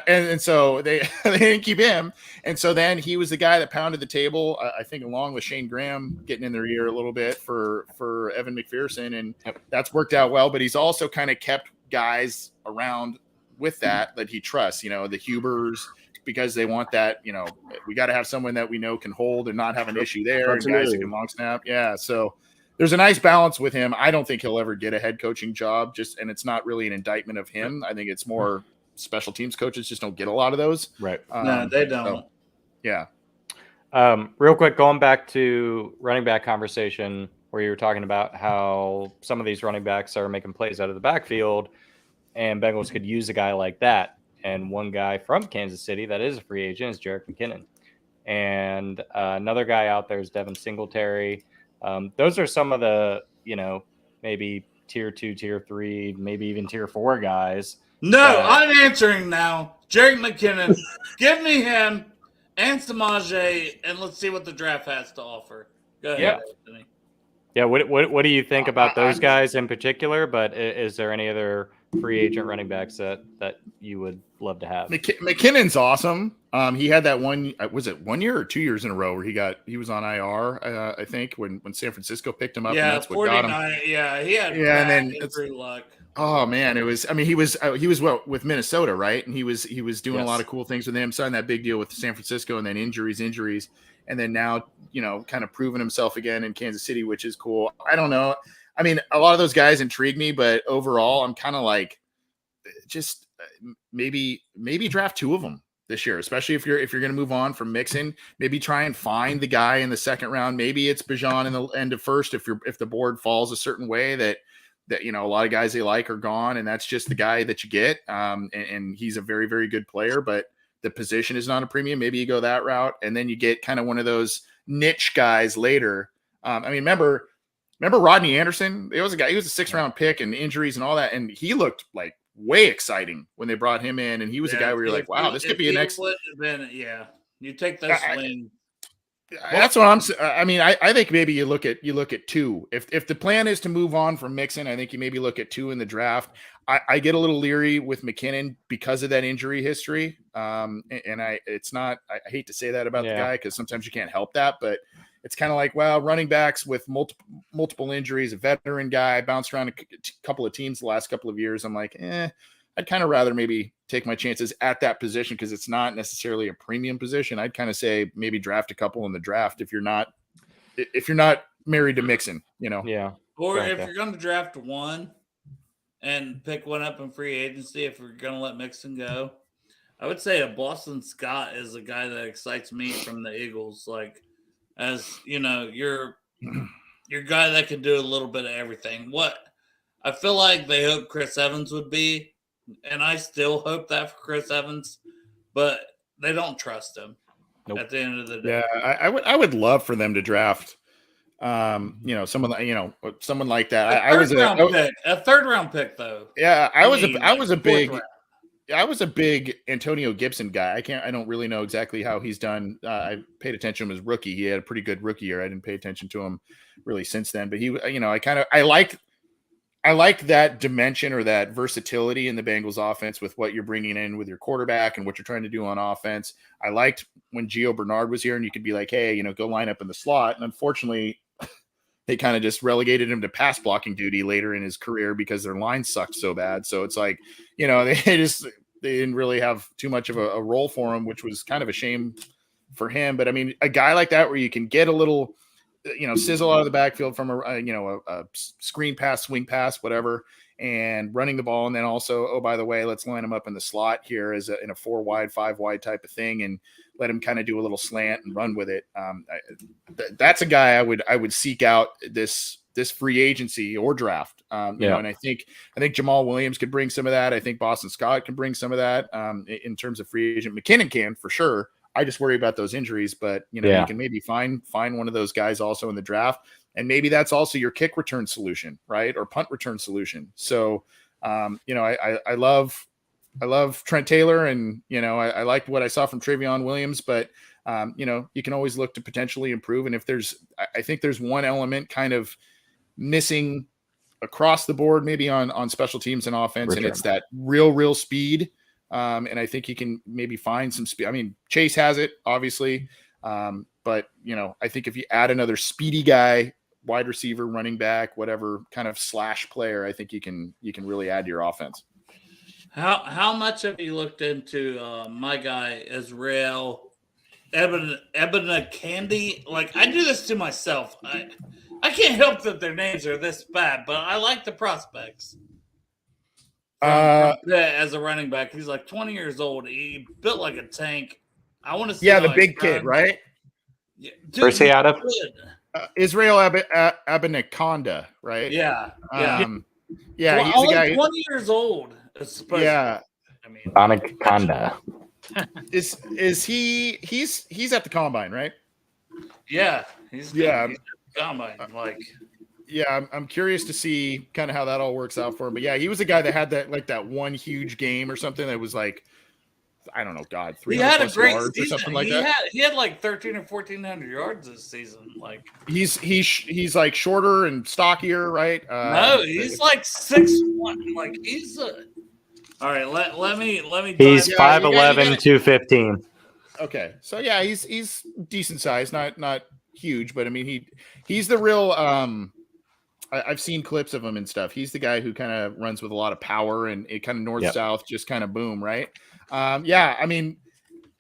and so they didn't keep him. And so then he was the guy that pounded the table, I think, along with Shane Graham getting in their ear a little bit for Evan McPherson. And that's worked out well. But he's also kind of kept guys around with that he trusts, the Hubers, because they want that, we got to have someone that we know can hold and not have an issue there. And guys that can long snap. Yeah. So there's a nice balance with him. I don't think he'll ever get a head coaching job, and it's not really an indictment of him. I think it's more special teams coaches just don't get a lot of those. Right. No, they don't. So, yeah. Real quick, going back to running back conversation where you were talking about how some of these running backs are making plays out of the backfield, and Bengals could use a guy like that. And one guy from Kansas City that is a free agent is Jerick McKinnon. And another guy out there is Devin Singletary. Those are some of the, maybe tier 2, tier 3, maybe even tier 4 guys. No, I'm answering now. Jerick McKinnon, give me him and Samaje, and let's see what the draft has to offer. Go ahead, Anthony. Yeah, what do you think about those guys in particular? But is there any other free agent running backs that you would love to have? McKinnon's awesome. He had that one. Was it 1 year or 2 years in a row where he was on IR? I think when San Francisco picked him up. Yeah, and that's what got him. Yeah, he had and then injury luck. Oh man, it was. I mean, he was with Minnesota, right? And he was doing a lot of cool things with them. Signed that big deal with San Francisco, and then injuries, and then now kind of proving himself again in Kansas City, which is cool. I don't know. I mean, a lot of those guys intrigue me, but overall, I'm kind of like, just maybe draft 2 of them this year, especially if you're going to move on from Mixon. Maybe try and find the guy in the second round. Maybe it's Bijan in the end of first if the board falls a certain way that a lot of guys they like are gone, and that's just the guy that you get. And he's a very, very good player, but the position is not a premium. Maybe you go that route, and then you get kind of one of those niche guys later. I mean, remember Rodney Anderson? He was a 6th round pick, and injuries and all that, and he looked like way exciting when they brought him in, and he was a guy where you're like, wow, this could be an next. You take those swings. That's what I'm saying. I mean, I think maybe you look at 2. If the plan is to move on from Mixon, I think you maybe look at 2 in the draft. I get a little leery with McKinnon because of that injury history. And I hate to say that about the guy because sometimes you can't help that, but it's kind of like, well, running backs with multiple injuries, a veteran guy, bounced around a couple of teams the last couple of years. I'm like, I'd kind of rather maybe take my chances at that position because it's not necessarily a premium position. I'd kind of say maybe draft a couple in the draft if you're not married to Mixon, you know. Yeah. Or Okay. if you're going to draft one and pick one up in free agency, if you're going to let Mixon go, I would say a Boston Scott is a guy that excites me from the Eagles. Like, as you know, your guy that can do a little bit of everything. What I feel like they hope Chris Evans would be, and I still hope that for Chris Evans, but they don't trust him. Nope. At the end of the day. Yeah, I would love for them to draft someone like that. A third round pick though. Yeah, I was a big Antonio Gibson guy. I don't really know exactly how he's done. I paid attention to him as rookie. He had a pretty good rookie year. I didn't pay attention to him really since then, but I like that dimension or that versatility in the Bengals offense with what you're bringing in with your quarterback and what you're trying to do on offense. I liked when Gio Bernard was here and you could be like, hey, go line up in the slot. And unfortunately, they kind of just relegated him to pass blocking duty later in his career because their line sucked so bad. So it's like, they didn't really have too much of a role for him, which was kind of a shame for him. But I mean, a guy like that where you can get a little, sizzle out of the backfield from a screen pass, swing pass, whatever, and running the ball. And then also, oh, by the way, let's line him up in the slot here in a 4 wide, 5 wide type of thing and let him kind of do a little slant and run with it. That's a guy I would seek out this free agency or draft. And I think Jamal Williams could bring some of that. I think Boston Scott can bring some of that in terms of free agent. McKinnon can for sure. I just worry about those injuries, but you can maybe find one of those guys also in the draft, and maybe that's also your kick return solution, right, or punt return solution. So, I love Trent Taylor, and I like what I saw from Travion Williams, but you can always look to potentially improve. And if I think there's one element kind of missing across the board, maybe on special teams and offense, and it's that real speed. And I think he can maybe find some speed. I mean, Chase has it, obviously. But I think if you add another speedy guy, wide receiver, running back, whatever kind of slash player, I think you can really add to your offense. How much have you looked into my guy Israel Candy? Like, I do this to myself. I can't help that their names are this bad, but I like the prospects. As a running back, he's like 20 years old. He built like a tank. I want to see. Yeah, the big kid, right? Yeah, where's he out of? Israel Abinaconda, right? Yeah. Yeah, well, he's a guy. 20 years old. Yeah, I mean, Anaconda. Is he's at the combine, right? Yeah, he's at the combine. Like, yeah, I'm curious to see kind of how that all works out for him. But yeah, he was a guy that had that one huge game or something that was like, I don't know, God, 300 he had a great yards season. Or something like that. He had like 1,300 or 1,400 yards this season. Like, he's like shorter and stockier, right? No, he's like 6'1". Like, he's a. All right, let me. He's 5'11", 215. Okay, so yeah, he's decent size, not huge, but I mean he's the real. I've seen clips of him and stuff. He's the guy who kind of runs with a lot of power and it kind of north-south, just kind of boom, right? I mean,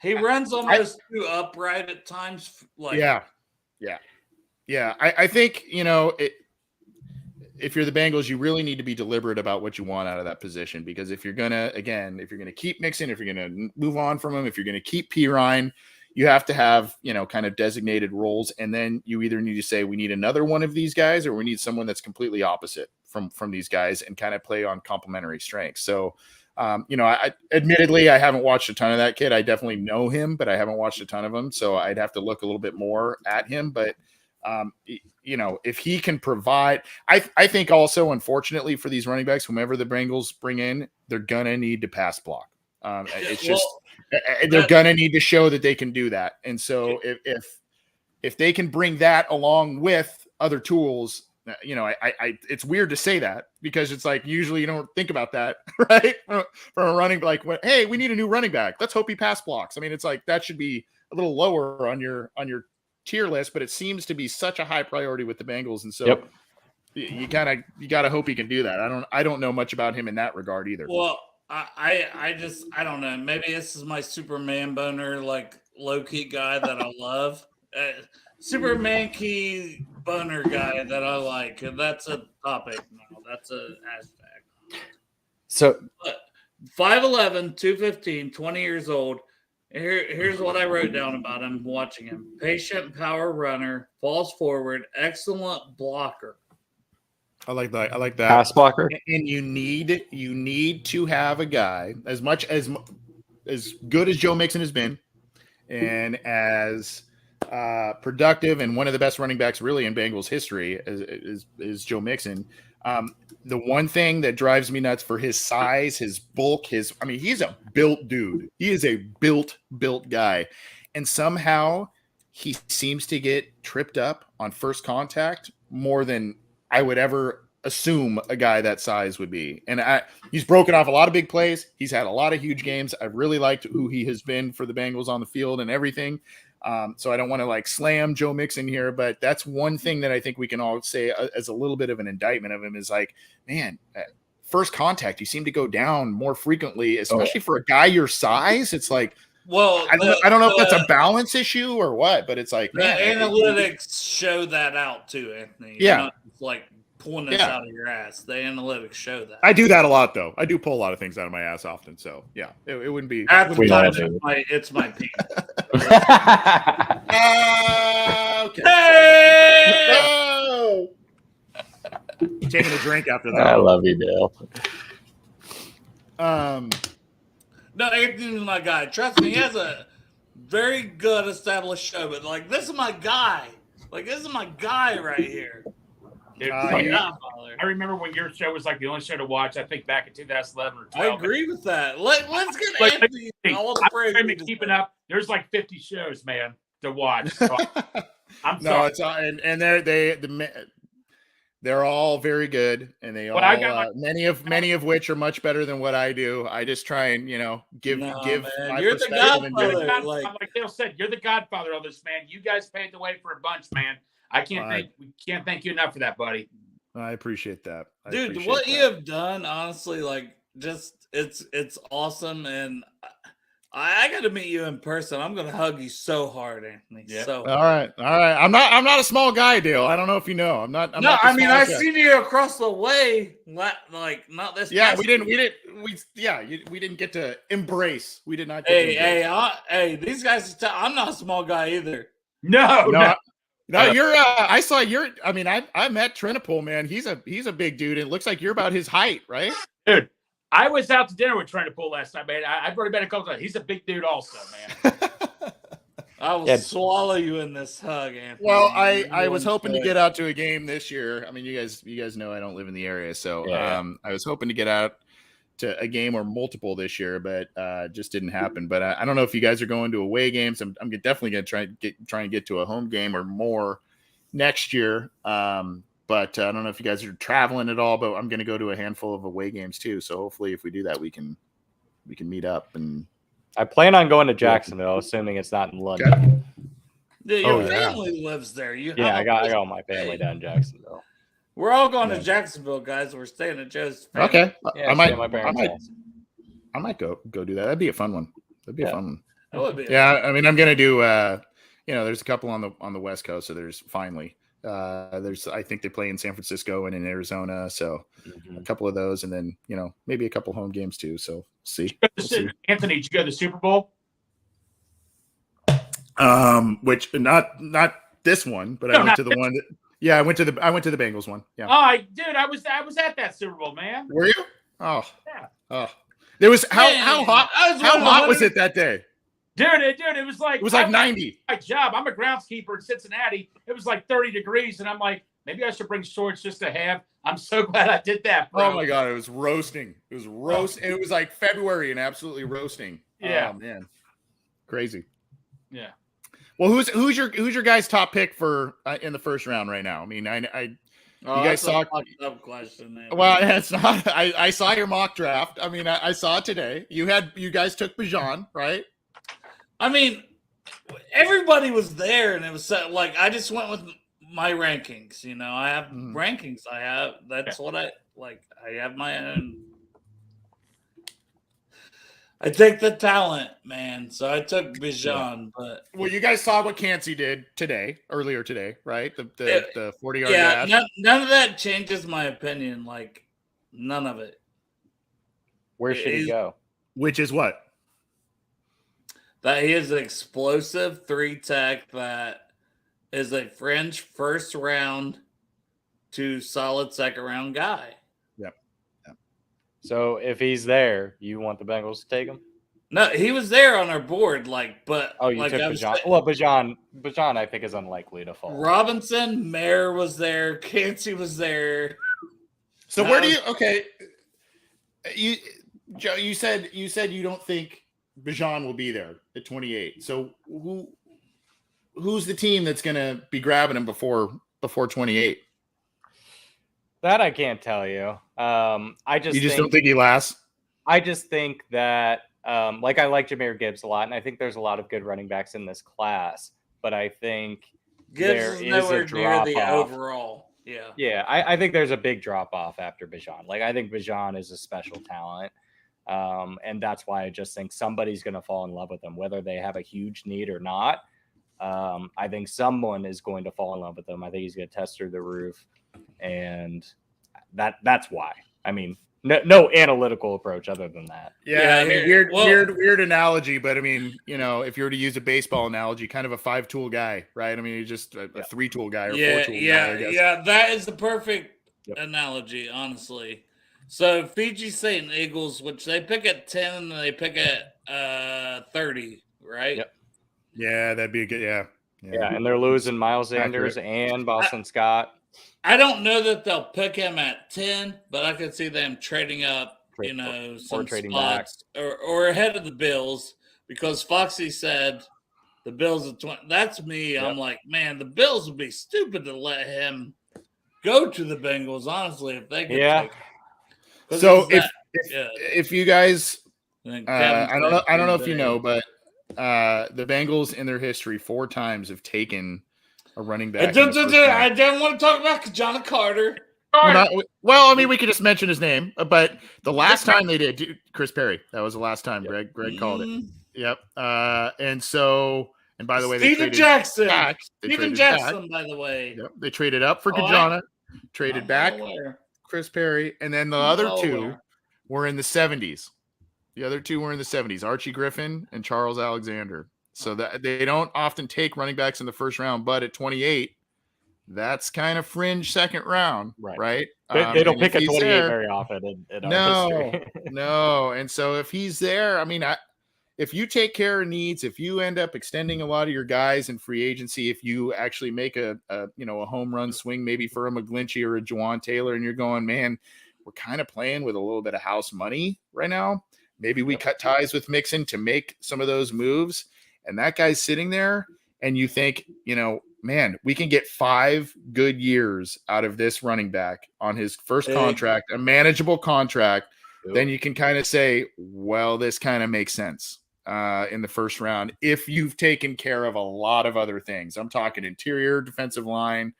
he runs almost too upright at times. Like, yeah. I think if you're the Bengals, you really need to be deliberate about what you want out of that position, because if you're gonna keep Mixon, if you're gonna move on from him, if you're gonna keep Pirine, you have to have, kind of designated roles. And then you either need to say, we need another one of these guys, or we need someone that's completely opposite from these guys and kind of play on complementary strengths. So, admittedly, I haven't watched a ton of that kid. I definitely know him, but I haven't watched a ton of him. So I'd have to look a little bit more at him. But, if he can provide, I think also, unfortunately for these running backs, whomever the Bengals bring in, they're going to need to pass block. They're going to need to show that they can do that. And so if they can bring that along with other tools, it's weird to say that, because it's like, usually you don't think about that, right? From a running, like, hey, we need a new running back. Let's hope he pass blocks. I mean, it's like, that should be a little lower on your tier list, but it seems to be such a high priority with the Bengals. And so you got to hope he can do that. I don't know much about him in that regard either. Well, I don't know. Maybe this is my Superman boner, like low key guy that I love. Superman key boner guy that I like. And that's a topic now. That's a hashtag. So But 5'11", 215, 20 years old. Here's what I wrote down about him watching him. Patient power runner, falls forward, excellent blocker. I like that. I like that. pass blocker. And you need to have a guy as good as Joe Mixon has been, and as productive and one of the best running backs really in Bengals history is Joe Mixon. The one thing that drives me nuts for his size, his bulk, he's a built dude. He is a built guy, and somehow he seems to get tripped up on first contact more than I would ever assume a guy that size would be. And he's broken off a lot of big plays. He's had a lot of huge games. I've really liked who he has been for the Bengals on the field and everything. So I don't want to like slam Joe Mixon here, but that's one thing that I think we can all say as a little bit of an indictment of him is like, man, first contact, you seem to go down more frequently, especially for a guy your size. It's like, well, I don't know if that's a balance issue or what, but it's like, the analytics show that out too, Anthony. Yeah. You're not just like pulling this out of your ass. The analytics show that. I do that a lot, though. I do pull a lot of things out of my ass often. So, yeah, it wouldn't be. At the time, it's my penis. Okay. Hey! No! Taking a drink after that. I love you, Dale. No, Anthony's my guy. Trust me, he has a very good established show. But like, this is my guy. Like, this is my guy right here. Dude, I remember when your show was like the only show to watch. I think back in 2011 or 12. I agree with that. Let's get Anthony all the praise. I'm keeping up. There's like 50 shows, man, to watch. So I'm sorry. And they're all very good, and they all many of which are much better than what I do. I just try and give my you're perspective. Like Dale said, you're the godfather of this, man. You guys paved the way for a bunch, man. We can't thank you enough for that, buddy. I appreciate that. Dude, what you have done, honestly, like just it's awesome, and I got to meet you in person. I'm gonna hug you so hard, Anthony. Yeah. So all right. I'm not a small guy, Dale. I don't know if you know. I'm not. I seen you across the way. Not this. Yeah, we didn't get to embrace. We did not. Hey, these guys. I'm not a small guy either. No. You're. I saw your. I mean, I met Trinipol, man. He's a big dude. It looks like you're about his height, right? Dude, I was out to dinner with Trinipol last night, man. I've already been a couple times. He's a big dude, also, man. I will swallow you in this hug, Anthony. Well, I was hoping to get out to a game this year. I mean, you guys know I don't live in the area, so I was hoping to get out to a game or multiple this year, but just didn't happen. But I don't know if you guys are going to away games. I'm definitely going to try and get to a home game or more next year. But I don't know if you guys are traveling at all. But I'm going to go to a handful of away games too. So hopefully, if we do that, we can meet up. And I plan on going to Jacksonville, assuming it's not in London. Okay. Your family lives there. I got all my family down in Jacksonville. We're all going to Jacksonville, guys. We're staying at Joe's family. Okay. Yeah, I might go do that. That'd be a fun one. That'd be a fun one. That would be. Yeah, I mean, I'm gonna do. There's a couple on the West Coast. So there's finally. I think they play in San Francisco and in Arizona. So a couple of those, and then maybe a couple home games too. So we'll see. Anthony, did you go to the Super Bowl? Which not this one, but I went to the one that. Yeah, I went to the Bengals one. Yeah. Oh, dude, I was at that Super Bowl, man. Were you? Oh. Yeah. Oh. There was how hot? How hot was it that day? Dude, it was like 90. My job. I'm a groundskeeper in Cincinnati. It was like 30 degrees, and I'm like, maybe I should bring shorts just to have. I'm so glad I did that, bro. Oh my god, it was roasting. It was like February and absolutely roasting. Yeah. Oh man, crazy. Yeah. Well, who's your guys' top pick for in the first round right now? I mean, you guys saw. Question, well, it's not. I saw your mock draft. I mean, I saw it today. You guys took Bijan, right? I mean, everybody was there, and it was like I just went with my rankings. I have rankings. That's what I like. I have my own. I take the talent, man. So I took Bijan, but Well, you guys saw what Cansey did earlier today, right? The 40-yard yeah, dash. none of that changes my opinion. Like none of it. Where should he go? Which is what? That he is an explosive 3-tech that is a fringe first round to solid second round guy. Yep. So if he's there, you want the Bengals to take him? No, he was there on our board, but You like took I was Bijan. saying, Well, Bijan, I think is unlikely to fall. Robinson, Mayer was there, Cansey was there. So where do you? Okay, Joe, you said you don't think Bijan will be there at 28. So who's the team that's going to be grabbing him before 28? That I can't tell you. I just don't think he lasts. I just think that I like Jahmyr Gibbs a lot, and I think there's a lot of good running backs in this class. But I think Gibbs there is is nowhere a near the drop-off. overall. Yeah. Yeah, I think there's a big drop off after Bijan. Like I think Bijan is a special talent. And that's why I just think somebody's going to fall in love with him, whether they have a huge need or not. I think someone is going to fall in love with him. I think he's going to test through the roof, and that's why. I mean, no analytical approach other than that. Yeah, I mean, weird analogy, but I mean, if you were to use a baseball analogy, kind of a 5-tool guy, right? I mean, he's just a 3-tool guy or 4-tool guy. I guess. Yeah, that is the perfect analogy, honestly. So Fiji State and Eagles, which they pick at 10 and they pick at 30, right? Yep. Yeah, that'd be a good. Yeah, and they're losing Miles Sanders and Boston Scott. I don't know that they'll pick him at 10, but I could see them trading up, some trading spots or ahead of the Bills, because Foxy said the Bills at 20. That's me. Yep. I'm like, man, the Bills would be stupid to let him go to the Bengals, honestly, if they could take him. So if you I don't know if you know, but the Bengals in their history 4 times have taken a running back. I didn't want to talk about John Carter. Well, I mean, we could just mention his name, but the last time they did, Chris Perry. That was the last time. Yep. Greg called it. Yep. And by the way, Steven Jackson. Back. Steven Jackson, by the way. Yep. They traded up for Kajana, traded back Chris Perry, and then the other two were in the 70s. The other two were in the 70s, Archie Griffin and Charles Alexander. So that they don't often take running backs in the first round, but at 28, that's kind of fringe second round, right? They don't pick a 28 very often in our history. No. And so if he's there, I mean, if you take care of needs, if you end up extending a lot of your guys in free agency, if you actually make a home run swing, maybe for a McGlinchey or a Juwan Taylor, and you're going, man, we're kind of playing with a little bit of house money right now. Maybe we cut ties with Mixon to make some of those moves. And that guy's sitting there and you think, man, we can get 5 good years out of this running back on his first contract, a manageable contract. Then you can kind of say, well, this kind of makes sense in the first round if you've taken care of a lot of other things. I'm talking interior defensive line,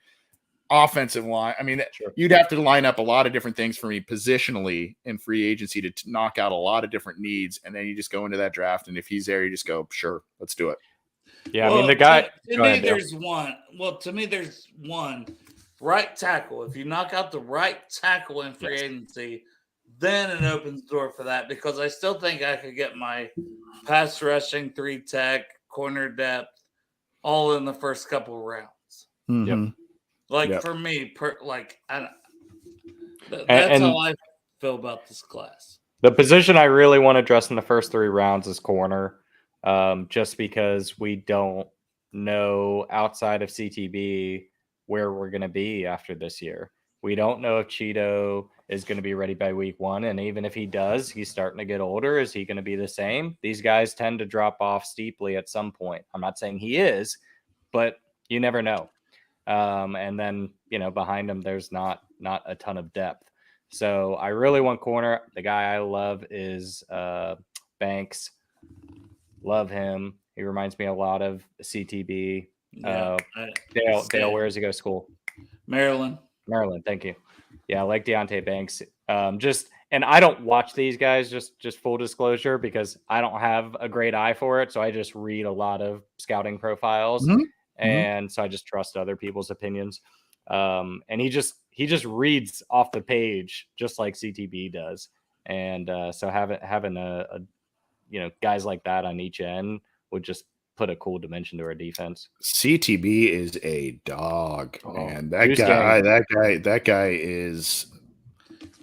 offensive line. I mean, you'd have to line up a lot of different things for me positionally in free agency to knock out a lot of different needs. And then you just go into that draft. And if he's there, you just go, sure, let's do it. Yeah. I mean, the guy, to me, there's one right tackle. If you knock out the right tackle in free agency, then it opens the door for that, because I still think I could get my pass rushing, 3-tech, corner depth, all in the first couple of rounds. Mm-hmm. For me, that's how I feel about this class. The position I really want to address in the first 3 rounds is corner, just because we don't know outside of CTB where we're going to be after this year. We don't know if Cheeto is going to be ready by week 1. And even if he does, he's starting to get older. Is he going to be the same? These guys tend to drop off steeply at some point. I'm not saying he is, but you never know. And then, behind him, there's not a ton of depth. So I really want corner. The guy I love is Banks. Love him. He reminds me a lot of CTB. Dale, where does he go to school? Maryland. Thank you. Yeah, I like Deontay Banks. Just and I don't watch these guys, just full disclosure, because I don't have a great eye for it. So I just read a lot of scouting profiles, and so I just trust other people's opinions. And he just reads off the page just like CTB does. And so having a guys like that on each end would just put a cool dimension to our defense. CTB is a dog, man. That guy is.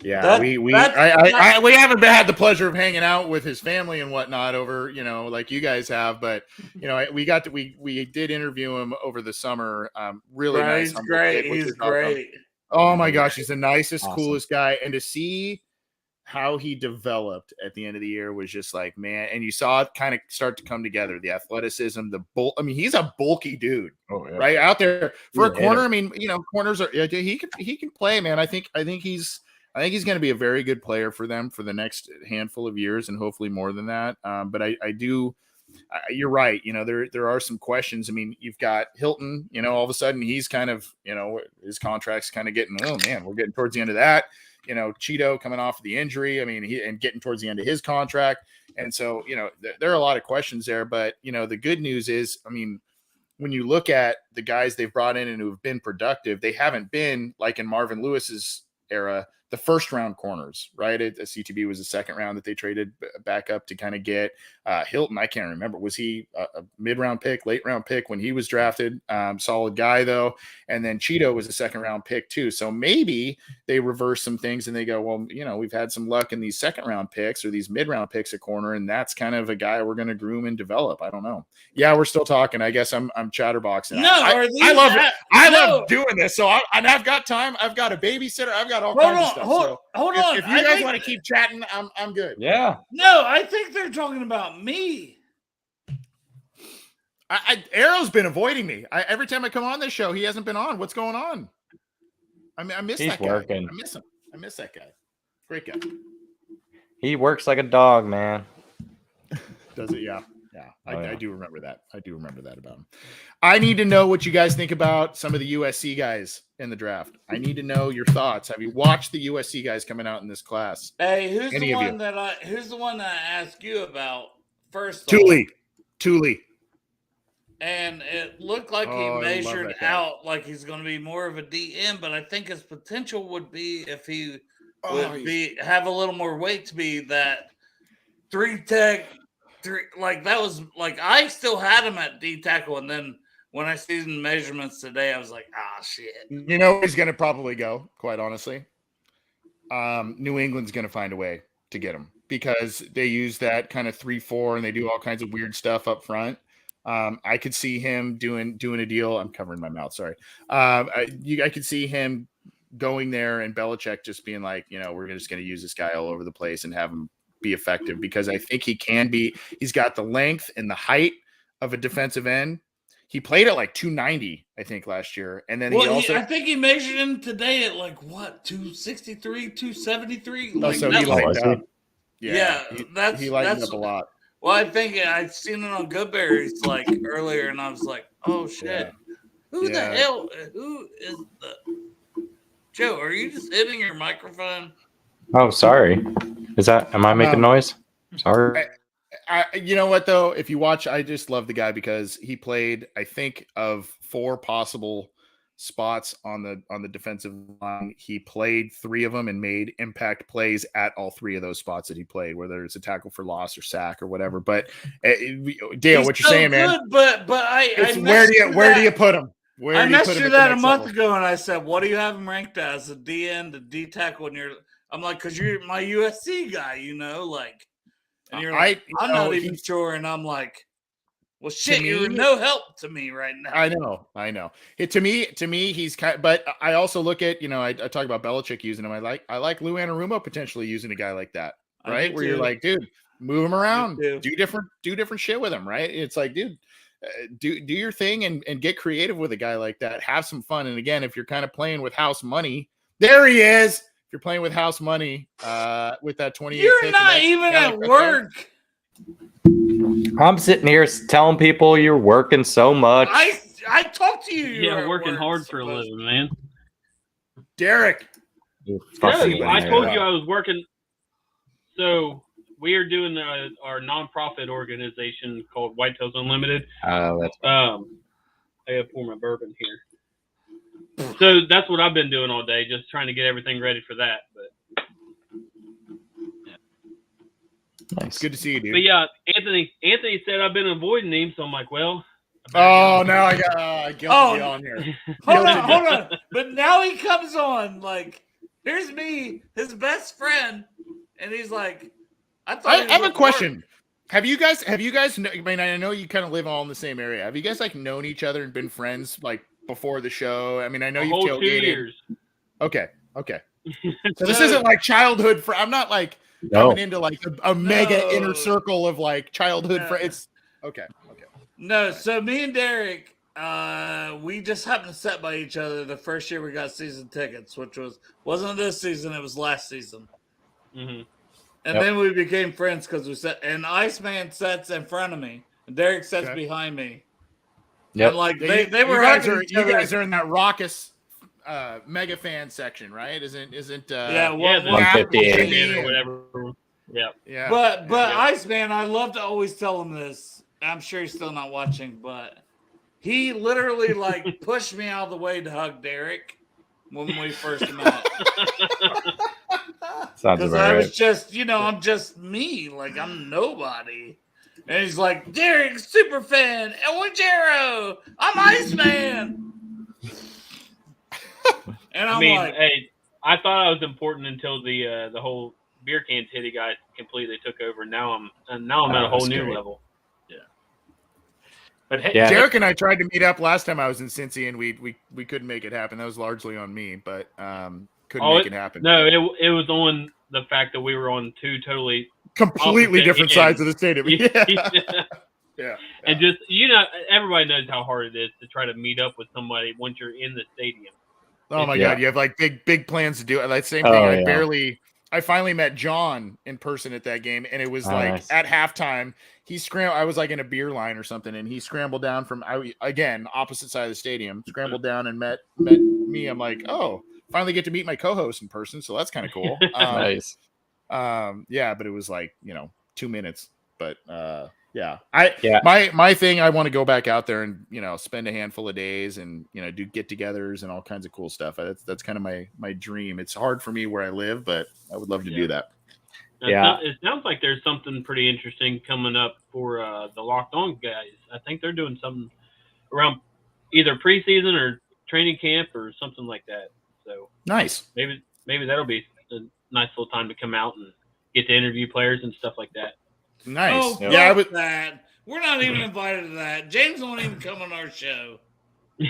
Yeah, we haven't had the pleasure of hanging out with his family and whatnot over, like you guys have, but we did interview him over the summer. Really nice. He's great. He's great. Oh my gosh, he's the nicest, coolest guy, and to see how he developed at the end of the year was just like, man, and you saw it kind of start to come together. The athleticism, he's a bulky dude, right out there for a corner. I mean, corners are he can play, man. I think he's going to be a very good player for them for the next handful of years, and hopefully more than that. But you're right. There are some questions. I mean, you've got Hilton. All of a sudden he's kind of, his contract's kind of getting. Oh man, we're getting towards the end of that. Cheeto coming off of the injury. I mean, and getting towards the end of his contract. And so, there are a lot of questions there. But, the good news is, I mean, when you look at the guys they've brought in and who have been productive, they haven't been like in Marvin Lewis's era, the first round corners, right? CTB was the second round that they traded back up to kind of get Hilton. I can't remember. Was he a mid-round pick, late round pick when he was drafted? Solid guy though. And then Cheeto was a second round pick too. So maybe they reverse some things and they go, well, we've had some luck in these second round picks or these mid-round picks at corner. And that's kind of a guy we're going to groom and develop. I don't know. Yeah, we're still talking. I guess I'm chatterboxing. No, I love it. I love doing this. So I've got time. I've got a babysitter. I've got all kinds of stuff. Hold on. If you guys want to keep chatting, I'm good. Yeah. No, I think they're talking about me. Arrow's been avoiding me. Every time I come on this show, he hasn't been on. What's going on? I miss that guy. Working. I miss him. I miss that guy. Great guy. He works like a dog, man. Does it? Yeah. Yeah. I do remember that. I do remember that about him. I need to know what you guys think about some of the USC guys in the draft. I need to know your thoughts. Have you watched the USC guys coming out in this class? Hey, who's the one that I asked you about first? Thule. And it looked like he measured out like he's going to be more of a DM, but I think his potential would be if he would have a little more weight to be that 3-tech. Like that was like I still had him at D tackle, and then when I see the measurements today, I was like, shit. He's going to probably go. Quite honestly, New England's going to find a way to get him because they use that kind of 3-4, and they do all kinds of weird stuff up front. I could see him doing a deal. I'm covering my mouth. Sorry. I could see him going there and Belichick just being like, we're just going to use this guy all over the place and have him be effective because I think he can be. He's got the length and the height of a defensive end. He played at like 290, I think, last year, and then I think he measured him today at like what 263, 273. So he lightened up. Yeah, he lightened up a lot. Well, I think I'd seen it on Goodberry's like earlier, and I was like, "Oh shit, who the hell? Who is the Joe? Are you just hitting your microphone?" Oh, sorry. Am I making noise? Sorry. You know what though? If you watch, I just love the guy because he played, I think, of 4 possible spots on the defensive line. He played 3 of them and made impact plays at all 3 of those spots that he played, whether it's a tackle for loss or sack or whatever. But Dale, what you're saying, man? But where do you put him? I messaged you that a month ago, and I said, "What do you have him ranked as? A D end, a D tackle?" And I'm like, "Cause you're my USC guy, like." And you're like, I'm not even sure, and I'm like, well, shit, you're no help to me right now. I know. To me, he's kind. But I also look at, I talk about Belichick using him. I like Lou Anarumo potentially using a guy like that, right? Where you're like, dude, move him around, do different shit with him, right? It's like, dude, do your thing and get creative with a guy like that. Have some fun. And again, if you're kind of playing with house money, there he is. If you're playing with house money, with that 28, you're not even at work. I'm sitting here telling people you're working so much. I talk to you. Yeah, working hard for a living, man. Derek. I told you I was working. So we are doing our nonprofit organization called Whitetails Unlimited. That's I gotta pour my bourbon here. So that's what I've been doing all day, just trying to get everything ready for that. But It's good to see you, dude. But yeah, Anthony said I've been avoiding him, so I'm like, well. Oh, now I got guilty on here. Hold on. But now he comes on like, here's me, his best friend, and he's like, I have a question. Have you guys? I mean, I know you kind of live all in the same area. Have you guys like known each other and been friends like before the show? I mean, I know you've whole tailgated. 2 years. Okay. So this isn't like childhood friend. I'm not like coming into like a mega inner circle of like childhood friends. Okay. No, so me and Derek, we just happened to sit by each other the first year we got season tickets, which wasn't this season, it was last season. Mm-hmm. And then we became friends because we sat, and Iceman sits in front of me, and Derek sits behind me. Yep. And like they were hugging each other. You guys are in that raucous mega fan section, right? Isn't 158 or whatever. Yeah. But Iceman, I love to always tell him this. I'm sure he's still not watching, but he literally like pushed me out of the way to hug Derek when we first met. Because I was just, I'm just me, like I'm nobody. And he's like, Derek, super fan, Owajero, I'm Iceman. And I'm like, hey, I thought I was important until the whole beer can titty guy completely took over. Now I'm at a whole new level. But hey, Derek and I tried to meet up last time I was in Cincy, and we couldn't make it happen. That was largely on me, but couldn't make it happen. No, it was on the fact that we were on two completely different sides of the stadium. Yeah. And just everybody knows how hard it is to try to meet up with somebody once you're in the stadium. Oh my God, you have like big plans to do it. Like same thing. I finally met John in person at that game, and it was at halftime. He scrambled. I was like in a beer line or something, and he scrambled down from again opposite side of the stadium. Scrambled down and met me. I'm like, oh, finally get to meet my co-host in person, so that's kind of cool. Nice. But it was like 2 minutes. But my thing, I want to go back out there and spend a handful of days and do get-togethers and all kinds of cool stuff. That's kind of my dream. It's hard for me where I live, but I would love to do that. It sounds like there's something pretty interesting coming up for the Locked On guys. I think they're doing something around either preseason or training camp or something like that. So nice. Maybe that'll be a nice little time to come out and get to interview players and stuff like that. Nice. Oh, yeah, that. We're not even invited to that. James won't even come on our show. He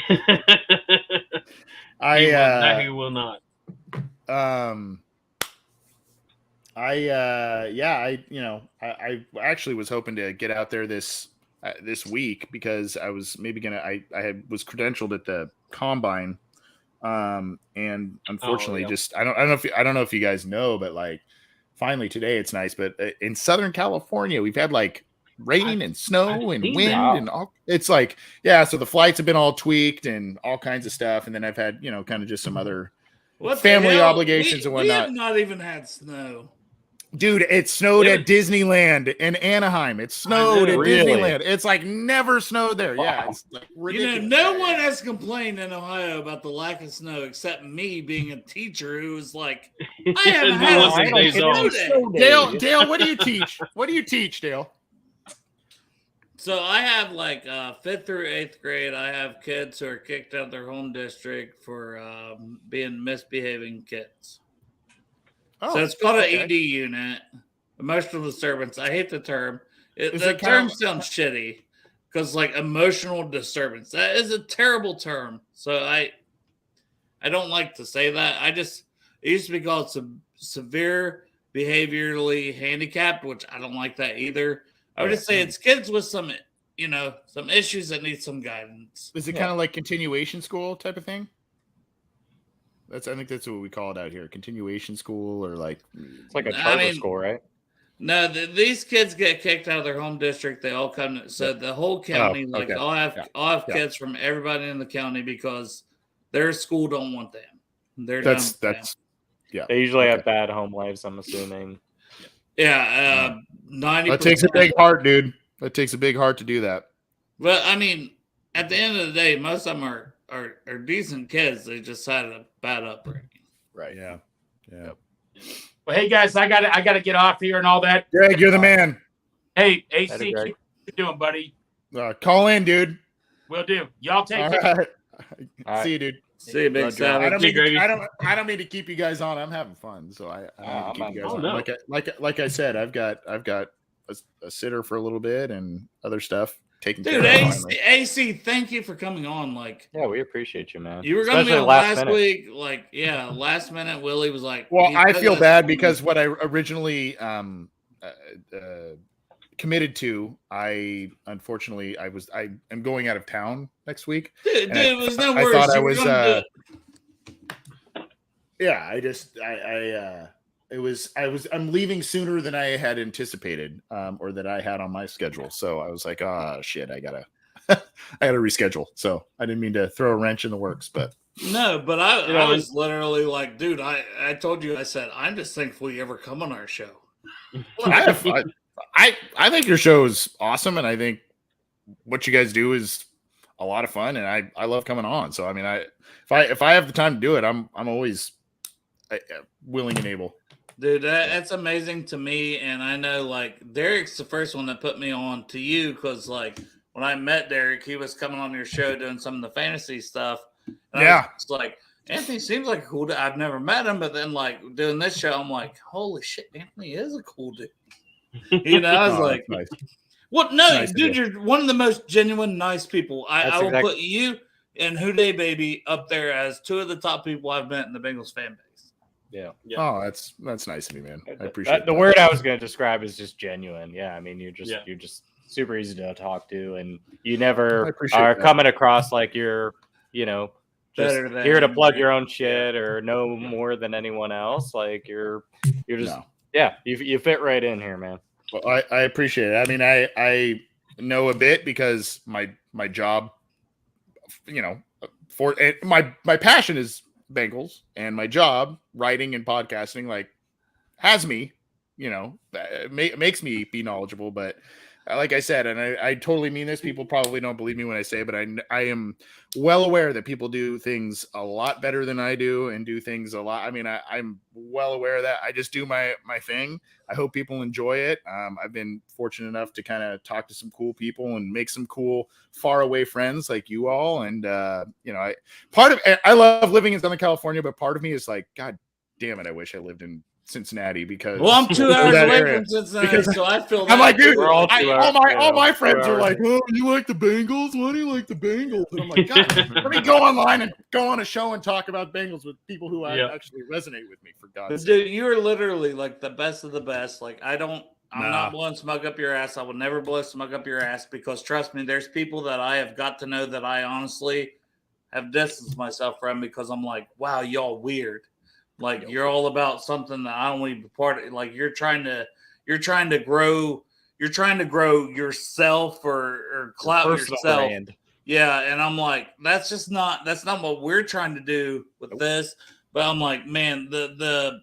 will not. I actually was hoping to get out there this week because I was maybe I was credentialed at the combine, and unfortunately, I don't know if you guys know, but like finally today it's nice, but in Southern California we've had like rain and snow and wind and all. It's like so the flights have been all tweaked and all kinds of stuff, and then I've had kind of just some other family obligations and whatnot. We have not even had snow. Dude, it snowed at Disneyland in Anaheim. It snowed at Disneyland. It's like never snowed there. Wow. Yeah, it's like ridiculous. No one has complained in Ohio about the lack of snow except me being a teacher who was like, I haven't had a snow day. Dale, what do you teach? What do you teach, Dale? So I have like 5th through 8th grade. I have kids who are kicked out of their home district for being misbehaving kids. So it's called an ED unit, emotional disturbance. I hate the term. The term sounds shitty because like emotional disturbance. That is a terrible term. So I don't like to say that. it used to be called severe behaviorally handicapped, which I don't like that either. I would just say it's kids with some issues that need some guidance. Is it kind of like continuation school type of thing? I think that's what we call it out here. Continuation school or like it's like a charter school, right? No, these kids get kicked out of their home district. They all come. So the whole county, all have kids from everybody in the county because their school don't want them. They usually have bad home lives, I'm assuming. Yeah, 90%. That takes a big heart, dude. That takes a big heart to do that. But I mean, at the end of the day, most of them are decent kids. They just had a bad upbringing. Right. Yeah. Well, hey guys, I gotta get off here and all that. Greg, you're the man. Hey, Later, AC, Greg. keep what you're doing, buddy. Call in, dude. Will do. Y'all take All care. right. All right. See you, dude. See you, Big Roger. Savage. I don't mean to keep you guys on. I'm having fun, so I don't mean to keep you guys Oh, on. no. Like I said, I've got a sitter for a little bit and other stuff taken Dude, care of. AC, thank you for coming on. Like, Yeah, we appreciate you, man. you were going to be Especially on last last minute. week. Like, yeah, last minute, Willie was like, Well, he I said feel this bad to because me. what I originally committed to, unfortunately I am going out of town next week. Dude, and it was no I worries. thought I You were was gonna do it. yeah, I'm leaving sooner than I had anticipated, or that I had on my schedule. So I was like, shit, I gotta reschedule. So I didn't mean to throw a wrench in the works, but No, but I, You know, I was literally like, dude, I told you, I said, I'm just thankful you ever come on our show. I think your show is awesome, and I think what you guys do is a lot of fun, and I love coming on. So I mean, if I have the time to do it, I'm always willing and able. Dude, that's amazing to me. And I know, like, Derek's the first one that put me on to you because, like, when I met Derek, he was coming on your show doing some of the fantasy stuff. And Yeah. I was like, Anthony seems like a cool dude. I've never met him, but then, like, doing this show, I'm like, holy shit, Anthony is a cool dude. You know, I was like, nice. well, no, Nice to dude, you're one of the most genuine, nice people. That's I will exactly- put you and Houday Baby up there as two of the top people I've met in the Bengals fan base. Yeah. Oh, that's nice of you, man. I appreciate The that. word I was going to describe is just genuine. Yeah, I mean, you're just Yeah. super easy to talk to, and you I never appreciate are that. coming across like you're, just Better than here to plug anybody. your own shit or know more than anyone else. Like you're just No. yeah, you fit right in here, man. Well, I appreciate it. I mean, I know a bit because my job, for my passion is Bengals, and my job, writing and podcasting, like has me, makes me be knowledgeable. But like I said, and I totally mean this. People probably don't believe me when I say it, but I am well aware that people do things a lot better than I do and do things a lot. I mean, I'm well aware of that. I just do my thing. I hope people enjoy it. I've been fortunate enough to kind of talk to some cool people and make some cool far away friends like you all. And, I love living in Southern California, but part of me is like, God damn it, I wish I lived in Cincinnati because Well, I'm 2 hours that away area. from Cincinnati, Because so I feel I'm like, that dude, too. We're all 2 hours, all my friends 2 are like, hours. oh, you like the Bengals? Why do you like the Bengals? And I'm like, God, let me go online and go on a show and talk about Bengals with people who Yeah. actually resonate with me, for God's But sake. dude, you are literally like the best of the best. Like I'm Nah. not blowing smoke up your ass. I will never blow smoke up your ass because trust me, there's people that I have got to know that I honestly have distanced myself from because I'm like, wow, y'all weird. Like you're all about something that I don't even be part of. Like you're trying to grow yourself or clout Personal yourself. brand. Yeah, and I'm like, that's not what we're trying to do with this. But I'm like, man, the